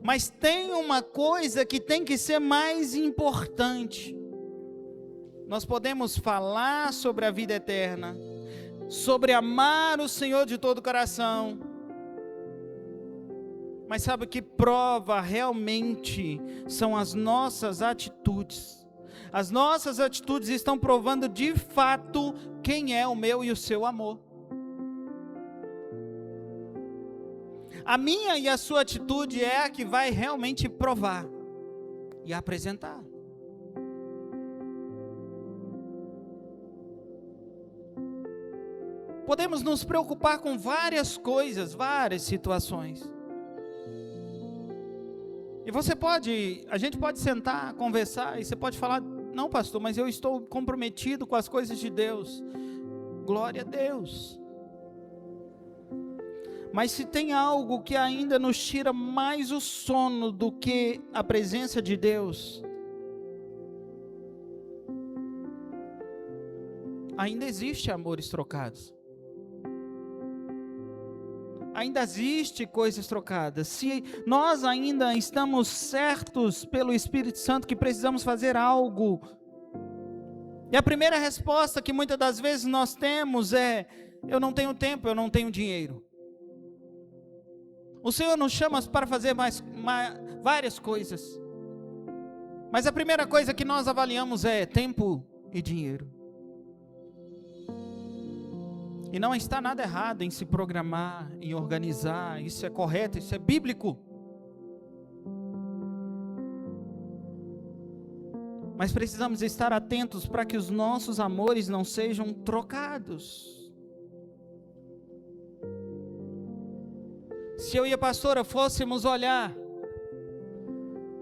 Mas tem uma coisa que tem que ser mais importante. Nós podemos falar sobre a vida eterna, sobre amar o Senhor de todo o coração, mas sabe o que prova realmente são as nossas atitudes. As nossas atitudes estão provando de fato quem é o meu e o seu amor. A minha e a sua atitude é a que vai realmente provar e apresentar. Podemos nos preocupar com várias coisas, várias situações. E a gente pode sentar, conversar, e você pode falar: não, pastor, mas eu estou comprometido com as coisas de Deus. Glória a Deus. Mas se tem algo que ainda nos tira mais o sono do que a presença de Deus, ainda existe amores trocados. Ainda existe coisas trocadas. Se nós ainda estamos certos pelo Espírito Santo que precisamos fazer algo, e a primeira resposta que muitas das vezes nós temos é: eu não tenho tempo, eu não tenho dinheiro. O Senhor nos chama para fazer várias coisas, mas a primeira coisa que nós avaliamos é tempo e dinheiro. E não está nada errado em se programar, em organizar, isso é correto, isso é bíblico. Mas precisamos estar atentos para que os nossos amores não sejam trocados. Se eu e a pastora fôssemos olhar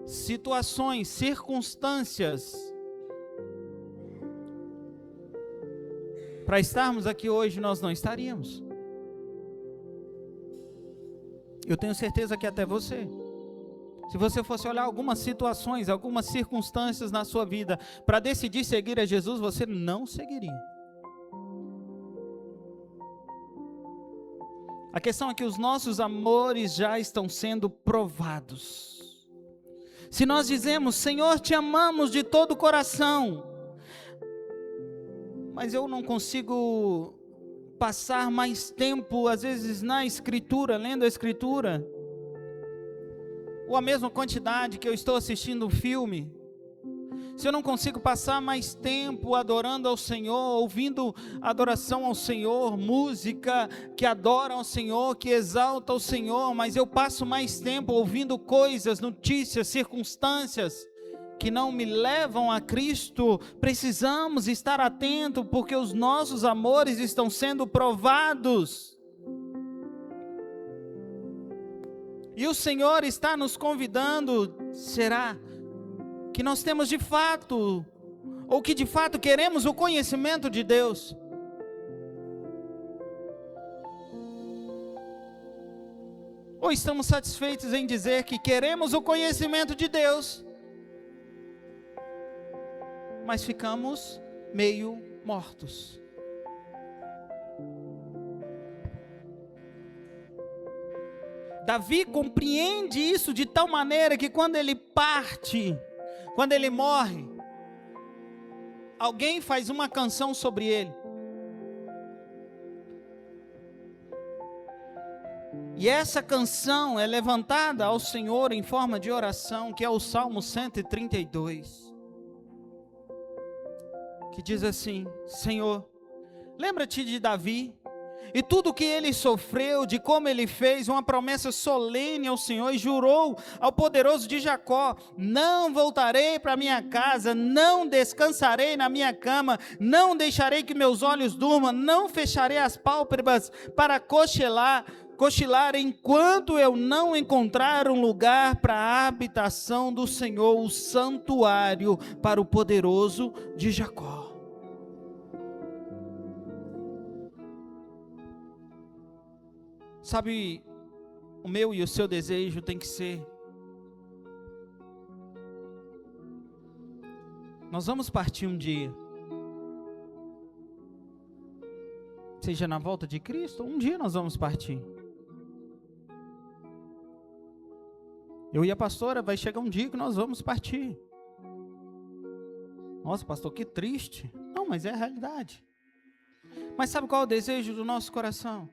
situações, circunstâncias, para estarmos aqui hoje, nós não estaríamos. Eu tenho certeza que até você. Se você fosse olhar algumas situações, algumas circunstâncias na sua vida, para decidir seguir a Jesus, você não seguiria. A questão é que os nossos amores já estão sendo provados. Se nós dizemos: Senhor, te amamos de todo o coração, mas eu não consigo passar mais tempo, às vezes, na Escritura, lendo a Escritura, ou a mesma quantidade que eu estou assistindo um filme, se eu não consigo passar mais tempo adorando ao Senhor, ouvindo adoração ao Senhor, música que adora ao Senhor, que exalta ao Senhor, mas eu passo mais tempo ouvindo coisas, notícias, circunstâncias que não me levam a Cristo, precisamos estar atentos, porque os nossos amores estão sendo provados. E o Senhor está nos convidando, será que nós temos de fato, ou que de fato queremos o conhecimento de Deus? Ou estamos satisfeitos em dizer que queremos o conhecimento de Deus, mas ficamos meio mortos? Davi compreende isso de tal maneira que quando ele parte, quando ele morre, alguém faz uma canção sobre ele. E essa canção é levantada ao Senhor em forma de oração, que é o Salmo 132. Que diz assim: Senhor, lembra-te de Davi, e tudo que ele sofreu, de como ele fez uma promessa solene ao Senhor, e jurou ao poderoso de Jacó: não voltarei para minha casa, não descansarei na minha cama, não deixarei que meus olhos durmam, não fecharei as pálpebras para cochilar enquanto eu não encontrar um lugar para a habitação do Senhor, o santuário para o poderoso de Jacó. Sabe, o meu e o seu desejo tem que ser: nós vamos partir um dia, seja na volta de Cristo, um dia nós vamos partir. Eu e a pastora, vai chegar um dia que nós vamos partir. Nossa, pastor, que triste. Não, mas é a realidade. Mas sabe qual é o desejo do nosso coração?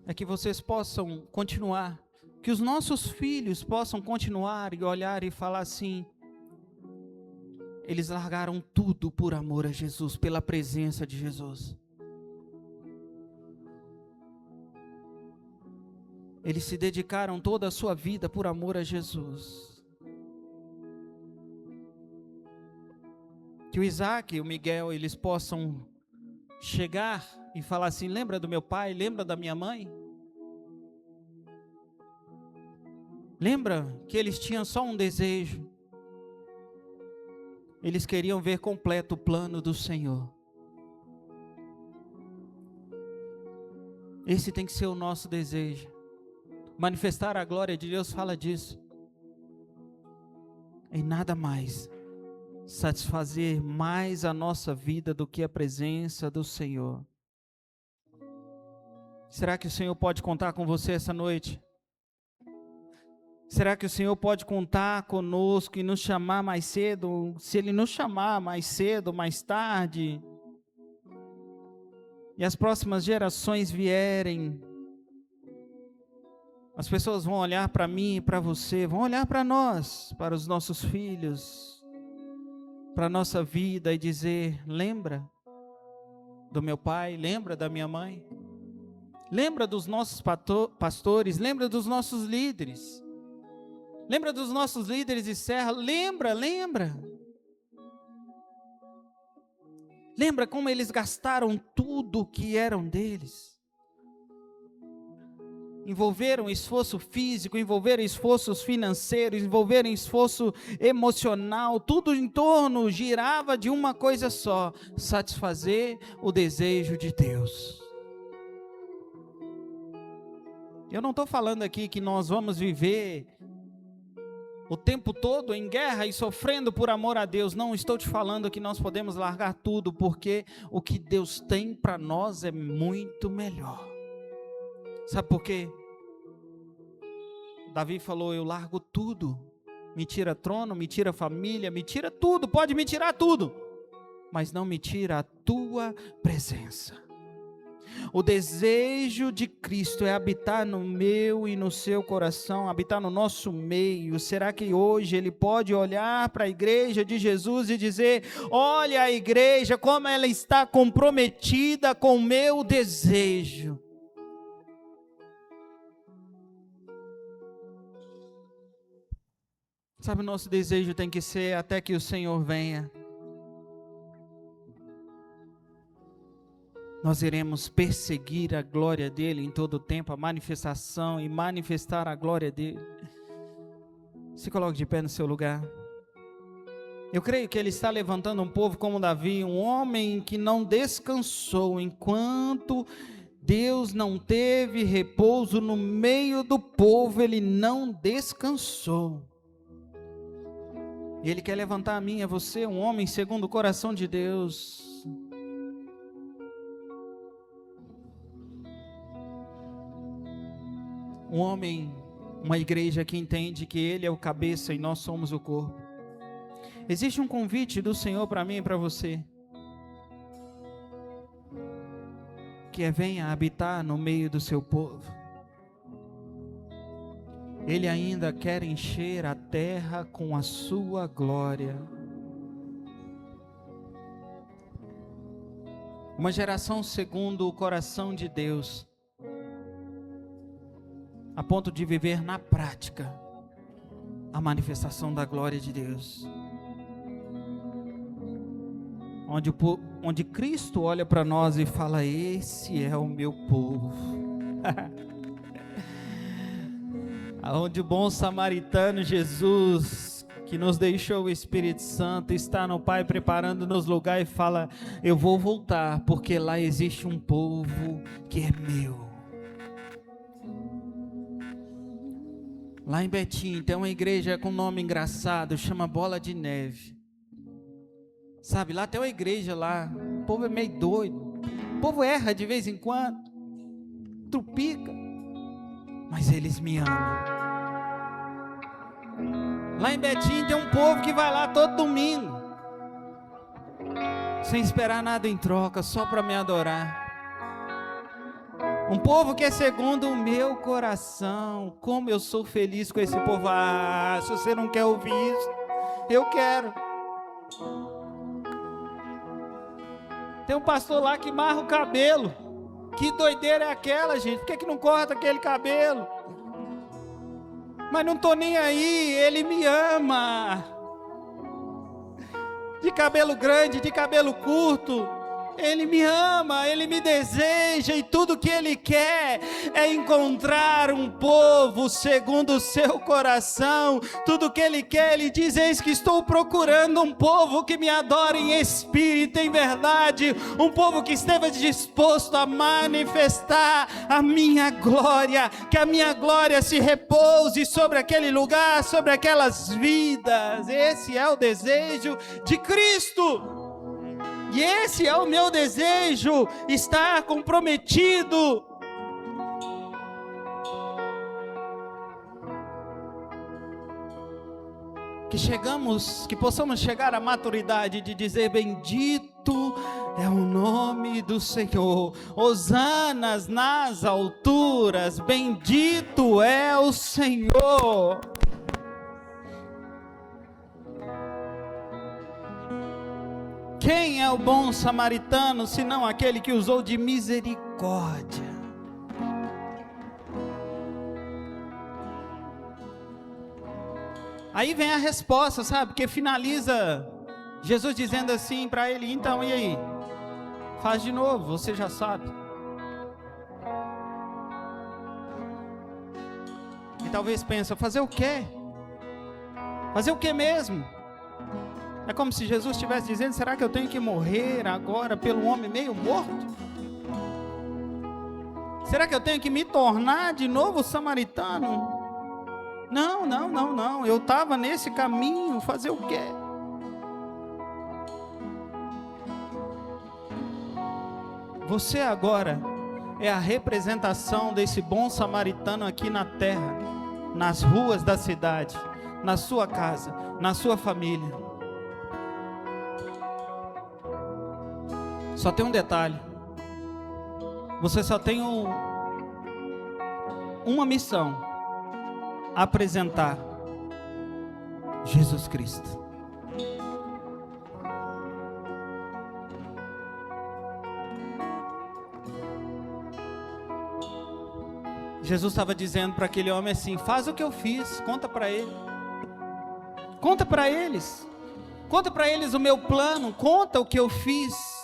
É que vocês possam continuar, que os nossos filhos possam continuar e olhar e falar assim: eles largaram tudo por amor a Jesus, pela presença de Jesus. Eles se dedicaram toda a sua vida por amor a Jesus. Que o Isaac e o Miguel, eles possam chegar e falar assim: lembra do meu pai, lembra da minha mãe? Lembra que eles tinham só um desejo? Eles queriam ver completo o plano do Senhor. Esse tem que ser o nosso desejo. Manifestar a glória de Deus fala disso. Em nada mais satisfazer mais a nossa vida do que a presença do Senhor. Será que o Senhor pode contar com você essa noite? Será que o Senhor pode contar conosco e nos chamar mais cedo? Se Ele nos chamar mais cedo, mais tarde, e as próximas gerações vierem, as pessoas vão olhar para mim e para você, vão olhar para nós, para os nossos filhos, para a nossa vida e dizer: lembra do meu pai, lembra da minha mãe, lembra dos nossos pastores, lembra dos nossos líderes, lembra dos nossos líderes de serra, lembra. Lembra como eles gastaram tudo que eram deles. Envolveram esforço físico, envolveram esforços financeiros, envolveram esforço emocional, tudo em torno girava de uma coisa só: satisfazer o desejo de Deus. Eu não estou falando aqui que nós vamos viver o tempo todo em guerra e sofrendo por amor a Deus. Não estou te falando que nós podemos largar tudo, porque o que Deus tem para nós é muito melhor. Sabe por quê? Davi falou: eu largo tudo, me tira trono, me tira família, me tira tudo, pode me tirar tudo, mas não me tira a tua presença. O desejo de Cristo é habitar no meu e no seu coração, habitar no nosso meio. Será que hoje Ele pode olhar para a igreja de Jesus e dizer: olha a igreja, como ela está comprometida com o meu desejo? Sabe, o nosso desejo tem que ser até que o Senhor venha. Nós iremos perseguir a glória dEle em todo o tempo, a manifestação e manifestar a glória dEle. Se coloque de pé no seu lugar. Eu creio que Ele está levantando um povo como Davi, um homem que não descansou enquanto Deus não teve repouso no meio do povo. Ele não descansou. Ele quer levantar a mim e a você, um homem segundo o coração de Deus. Um homem, uma igreja que entende que Ele é o cabeça e nós somos o corpo. Existe um convite do Senhor para mim e para você, que é: venha habitar no meio do seu povo. Ele ainda quer encher a terra com a sua glória. Uma geração segundo o coração de Deus, a ponto de viver na prática a manifestação da glória de Deus. Onde Cristo olha para nós e fala: esse é o meu povo. Onde o bom samaritano Jesus, que nos deixou o Espírito Santo, está no Pai preparando-nos lugar e fala: eu vou voltar, porque lá existe um povo que é meu. Lá em Betim tem uma igreja com nome engraçado, chama Bola de Neve. Sabe, lá tem uma igreja lá, o povo é meio doido, o povo erra de vez em quando, trupica, mas eles me amam. Lá em Betim tem um povo que vai lá todo domingo, sem esperar nada em troca, só para me adorar. Um povo que é segundo o meu coração. Como eu sou feliz com esse povo. Ah, se você não quer ouvir isso, eu quero. Tem um pastor lá que marra o cabelo. Que doideira é aquela, gente? Por que não corta aquele cabelo? Mas não estou nem aí, Ele me ama. De cabelo grande, de cabelo curto, Ele me ama, Ele me deseja, e tudo que Ele quer é encontrar um povo segundo o seu coração. Tudo que Ele quer, Ele diz: eis que estou procurando um povo que me adore em espírito e em verdade, um povo que esteja disposto a manifestar a minha glória, que a minha glória se repouse sobre aquele lugar, sobre aquelas vidas. Esse é o desejo de Cristo. E esse é o meu desejo, estar comprometido. Que possamos chegar à maturidade de dizer: bendito é o nome do Senhor, hosanas nas alturas, bendito é o Senhor. Quem é o bom samaritano, senão aquele que usou de misericórdia? Aí vem a resposta, sabe? Porque finaliza Jesus dizendo assim para ele: então, e aí? Faz de novo, você já sabe. E talvez pensa: fazer o quê? Fazer o quê mesmo? É como se Jesus estivesse dizendo: será que eu tenho que morrer agora pelo homem meio morto? Será que eu tenho que me tornar de novo samaritano? Não. Eu estava nesse caminho, fazer o quê? Você agora é a representação desse bom samaritano aqui na terra, nas ruas da cidade, na sua casa, na sua família. Só tem um detalhe: você só tem uma missão: apresentar Jesus Cristo. Jesus estava dizendo para aquele homem assim: faz o que eu fiz, conta para ele, conta para eles o meu plano, conta o que eu fiz.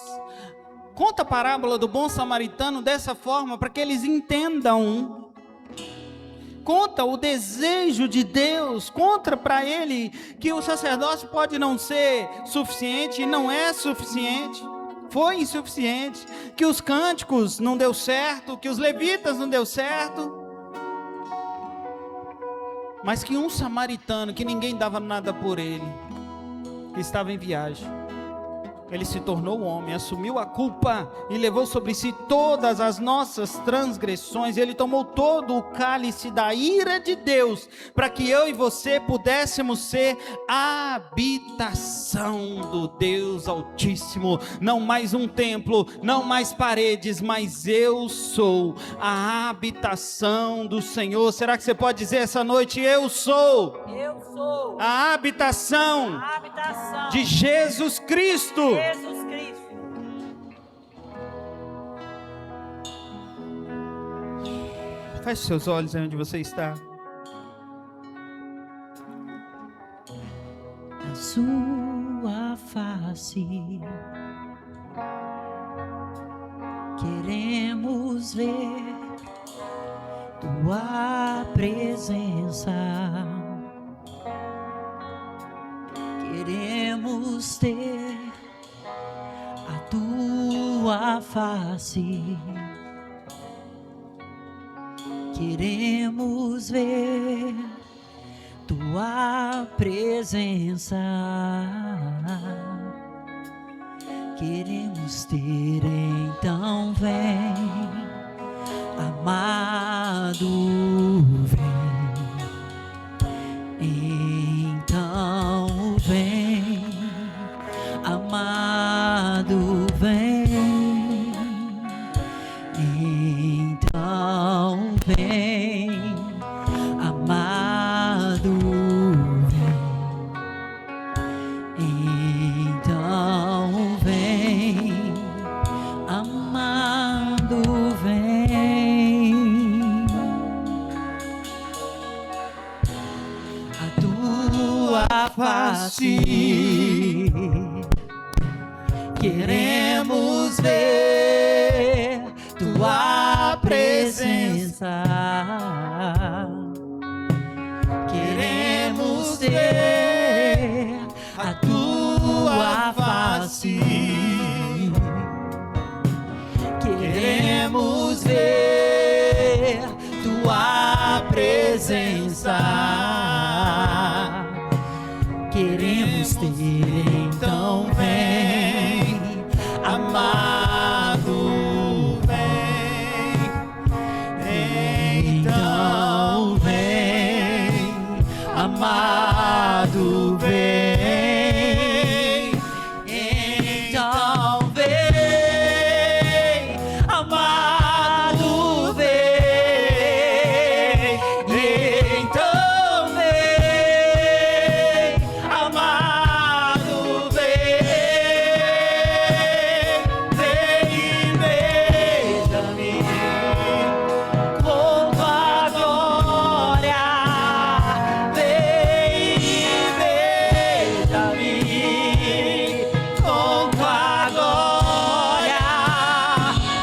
Conta a parábola do bom samaritano dessa forma, para que eles entendam. Conta o desejo de Deus, conta para ele que o sacerdócio pode não ser suficiente, e não é suficiente, foi insuficiente, que os cânticos não deu certo, que os levitas não deu certo, mas que um samaritano, que ninguém dava nada por ele, que estava em viagem, ele se tornou homem, assumiu a culpa e levou sobre si todas as nossas transgressões. Ele tomou todo o cálice da ira de Deus, para que eu e você pudéssemos ser a habitação do Deus Altíssimo. Não mais um templo, não mais paredes, mas eu sou a habitação do Senhor. Será que você pode dizer essa noite: eu sou a habitação de Jesus Cristo? Jesus Cristo. Feche seus olhos aí onde você está. A sua face queremos ver tua presença, queremos ter a tua face, queremos ver tua presença, queremos ter. Então vem, amado, vem. Então vem, amado, vem. Então vem, amado, vem. Então vem, amado, vem. A tua face Queremos ver tua presença. Queremos ver a tua face. Queremos ver tua presença. Queremos ter, então vem, amado, vem. Então vem, amado, vem. Então vem, amado, vem. Então vem, amado, vem. Vem e beija-me com tua glória. Vem e beija-me com tua glória.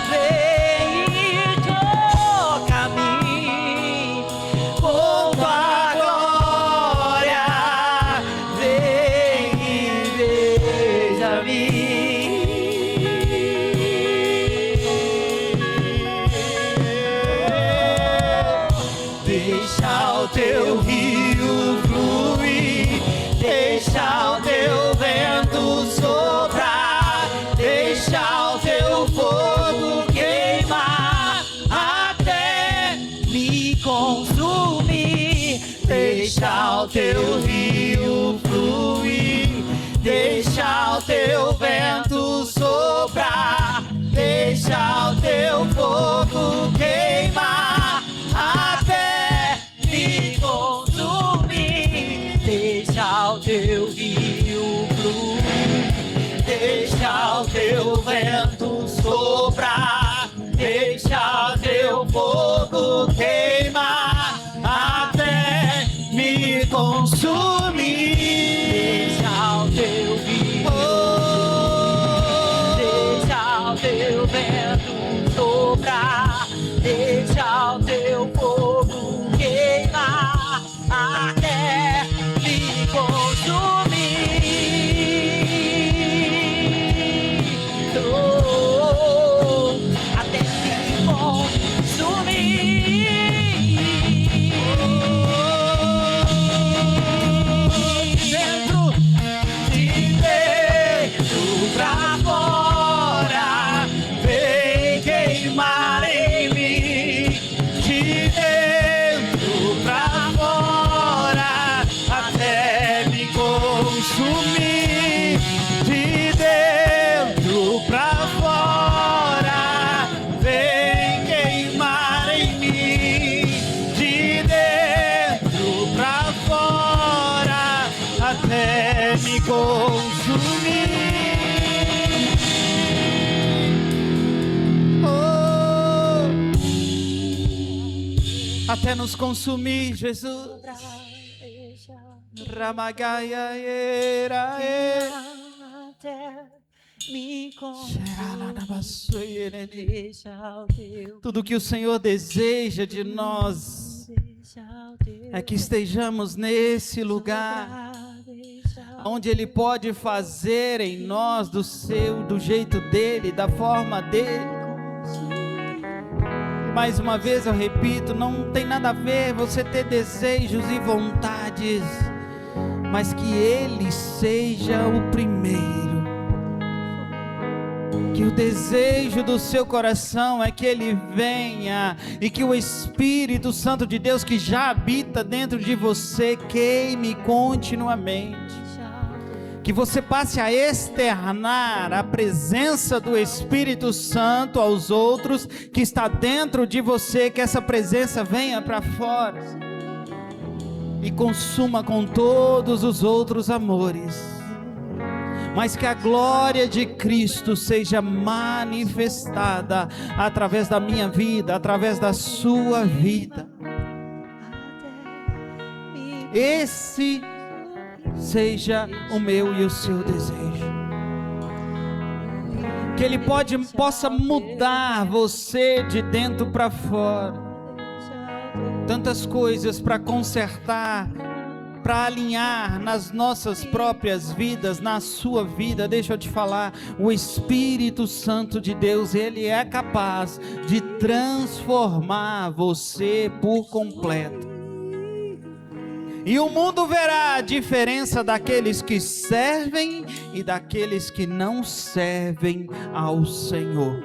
Vem e toca-me com tua glória. Vem e beija-me. Deixa o teu rio fluir, deixa o teu vento soprar, deixa o teu fogo queimar até me consumir. Deixa o teu rio fluir, deixa o teu vento soprar, deixa o teu fogo queimar até me consumir. Deixa o teu rio fluir, deixa o teu vento soprar, deixa o teu fogo queimar até me consumir. Deixa o teu rio, deixa o teu vento soprar, deixa o teu fogo queimar até me consumir. Oh, até me consumir. Dentro pra fora, vem queimar em mim. De dentro pra fora, até me consumir. De dentro pra fora, vem queimar em mim. De dentro pra fora, até me consumir. Até nos consumir, Jesus. Ramagaia era Até me consumir. Tudo que o Senhor deseja de nós é que estejamos nesse lugar onde Ele pode fazer em nós do jeito dele, da forma dele. Mais uma vez eu repito, não tem nada a ver você ter desejos e vontades, mas que Ele seja o primeiro. Que o desejo do seu coração é que Ele venha e que o Espírito Santo de Deus que já habita dentro de você queime continuamente. Que você passe a externar a presença do Espírito Santo aos outros que está dentro de você, que essa presença venha para fora e consuma com todos os outros amores, mas que a glória de Cristo seja manifestada através da minha vida, através da sua vida. Esse seja o meu e o seu desejo. que Ele possa mudar você de dentro para fora. Tantas coisas para consertar, para alinhar nas nossas próprias vidas, na sua vida. Deixa eu te falar, o Espírito Santo de Deus, Ele é capaz de transformar você por completo. E o mundo verá a diferença daqueles que servem e daqueles que não servem ao Senhor.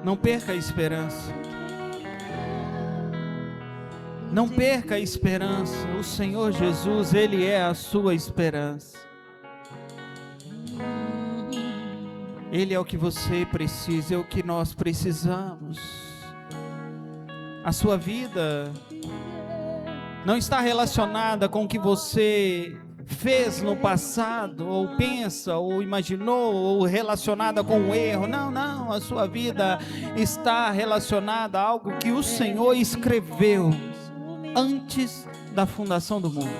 Não perca a esperança. Não perca a esperança. O Senhor Jesus, Ele é a sua esperança. Ele é o que você precisa, é o que nós precisamos. A sua vida não está relacionada com o que você fez no passado, ou pensa, ou imaginou, ou relacionada com o erro. Não, não, a sua vida está relacionada a algo que o Senhor escreveu antes da fundação do mundo.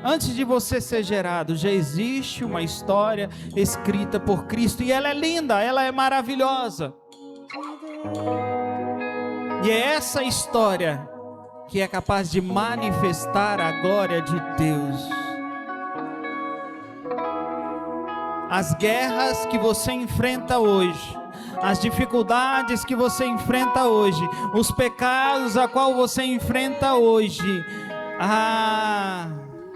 Antes de você ser gerado, já existe uma história escrita por Cristo, e ela é linda, ela é maravilhosa. E é essa história que é capaz de manifestar a glória de Deus. As guerras que você enfrenta hoje, as dificuldades que você enfrenta hoje, os pecados a qual você enfrenta hoje,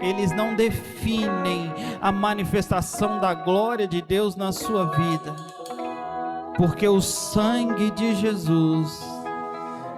eles não definem a manifestação da glória de Deus na sua vida, porque o sangue de Jesus,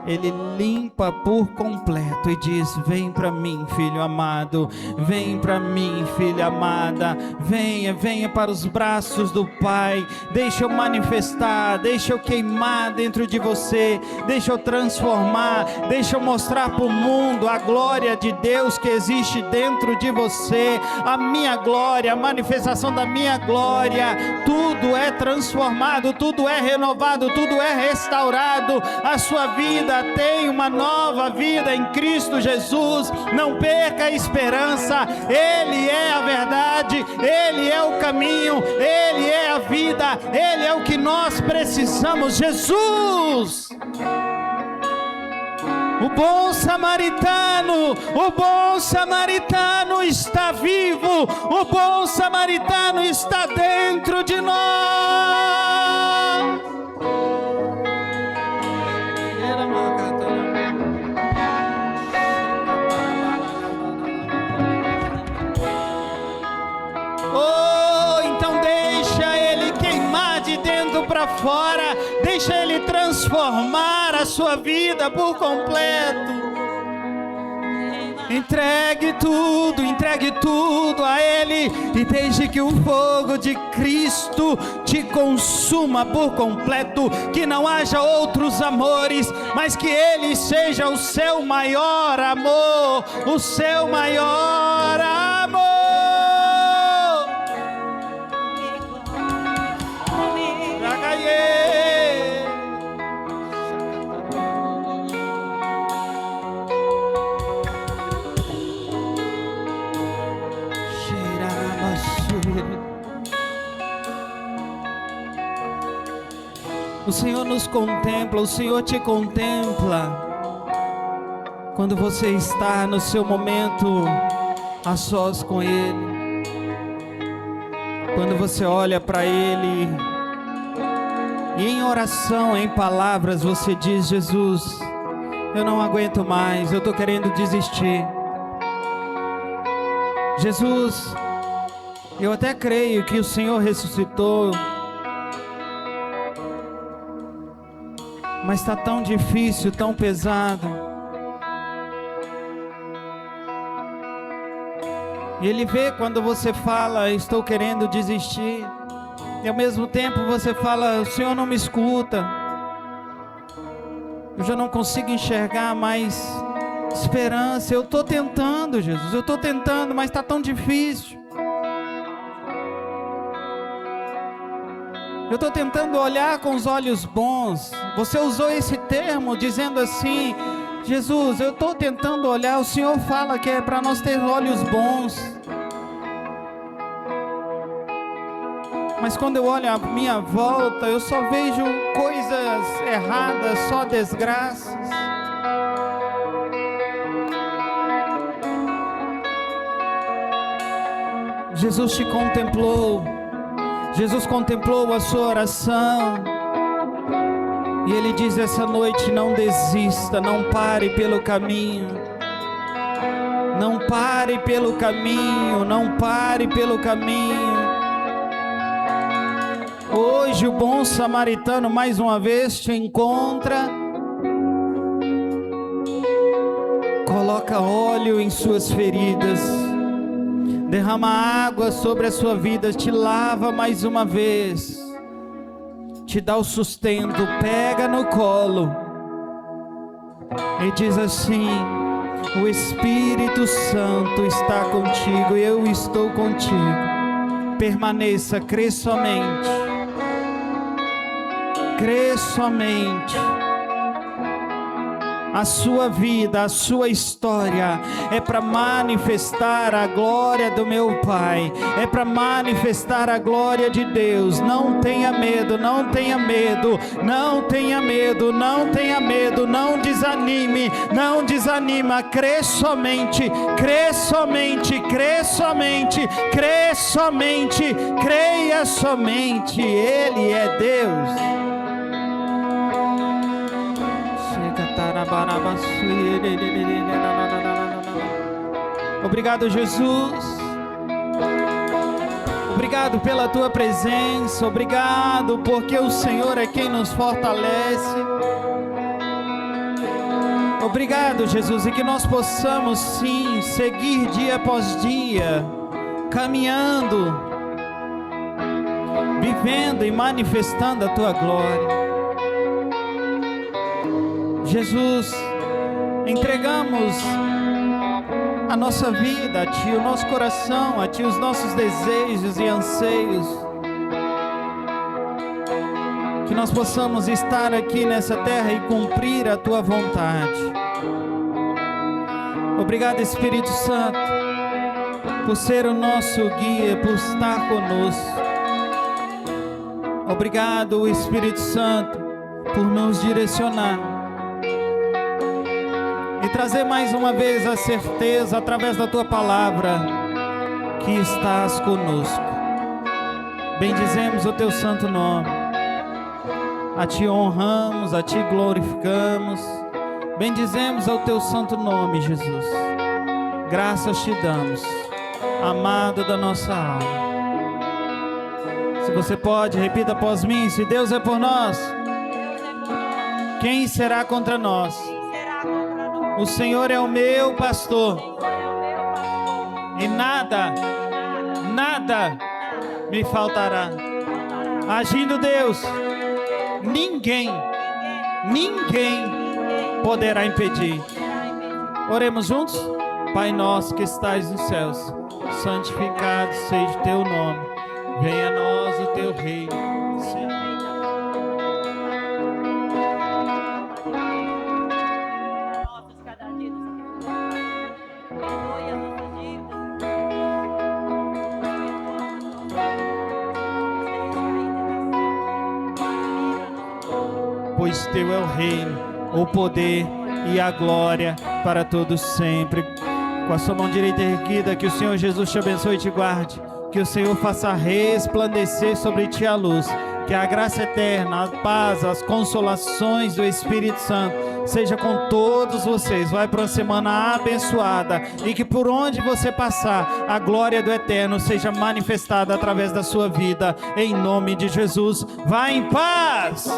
Ele limpa por completo e diz: vem para mim, filho amado, vem para mim, filha amada, venha, venha para os braços do Pai. Deixa eu manifestar, deixa eu queimar dentro de você, deixa eu transformar, deixa eu mostrar para o mundo a glória de Deus que existe dentro de você, a minha glória, a manifestação da minha glória. Tudo é transformado, tudo é renovado, tudo é restaurado. A sua vida tem uma nova vida em Cristo Jesus. Não perca a esperança. Ele é a verdade, Ele é o caminho, Ele é a vida, Ele é o que nós precisamos. Jesus, o bom samaritano está vivo, o bom samaritano está dentro de nós. Então deixa Ele queimar de dentro para fora, deixa Ele transformar a sua vida por completo. Entregue tudo a Ele, e deixe que o fogo de Cristo te consuma por completo. Que não haja outros amores, mas que Ele seja o seu maior amor, o seu maior amor. O Senhor nos contempla, o Senhor te contempla quando você está no seu momento a sós com Ele. Quando você olha para Ele e em oração, em palavras, você diz: Jesus, eu não aguento mais, eu estou querendo desistir. Jesus, eu até creio que o Senhor ressuscitou, mas está tão difícil, tão pesado. E Ele vê quando você fala: estou querendo desistir. E ao mesmo tempo você fala: o Senhor não me escuta. Eu já não consigo enxergar mais esperança. Eu estou tentando, Jesus, eu estou tentando, mas está tão difícil. Eu estou tentando olhar com os olhos bons. Você usou esse termo dizendo assim: Jesus, eu estou tentando olhar. O Senhor fala que é para nós ter olhos bons. Mas quando eu olho à minha volta, eu só vejo coisas erradas, só desgraças. Jesus te contemplou. Jesus contemplou a sua oração. E Ele diz essa noite: não desista, não pare pelo caminho. Não pare pelo caminho, não pare pelo caminho. Hoje o bom samaritano mais uma vez te encontra. Coloca óleo em suas feridas. Derrama água sobre a sua vida, te lava mais uma vez, te dá o sustento, pega no colo e diz assim: o Espírito Santo está contigo, eu estou contigo. Permaneça, crê somente, crê somente. A sua vida, a sua história é para manifestar a glória do meu Pai, é para manifestar a glória de Deus. Não tenha medo, não tenha medo, não tenha medo, não tenha medo, não desanime, não desanima. Crê somente, crê somente, crê somente, crê somente, creia somente. Ele é Deus. Obrigado, Jesus. Obrigado pela tua presença. Obrigado porque o Senhor é quem nos fortalece. Obrigado, Jesus, e que nós possamos sim seguir dia após dia, caminhando, vivendo e manifestando a tua glória. Jesus, entregamos a nossa vida a Ti, o nosso coração a Ti, os nossos desejos e anseios. Que nós possamos estar aqui nessa terra e cumprir a Tua vontade. Obrigado, Espírito Santo, por ser o nosso guia, por estar conosco. Obrigado, Espírito Santo, por nos direcionar e trazer mais uma vez a certeza, através da Tua palavra, que estás conosco. Bendizemos o Teu santo nome, a Ti honramos, a Ti glorificamos, bendizemos ao Teu santo nome, Jesus. Graças Te damos, amado da nossa alma. Se você pode, repita após mim: se Deus é por nós, quem será contra nós? O Senhor é o meu pastor, e nada me faltará. Agindo Deus, ninguém poderá impedir. Oremos juntos? Pai nosso que estais nos céus, santificado seja o Teu nome. Venha a nós o Teu reino. Pois Teu é o reino, o poder e a glória para todos sempre. Com a sua mão direita erguida, que o Senhor Jesus te abençoe e te guarde. Que o Senhor faça resplandecer sobre ti a luz. Que a graça eterna, a paz, as consolações do Espírito Santo seja com todos vocês. Vai para uma semana abençoada, e que por onde você passar, a glória do Eterno seja manifestada através da sua vida, em nome de Jesus. Vá em paz.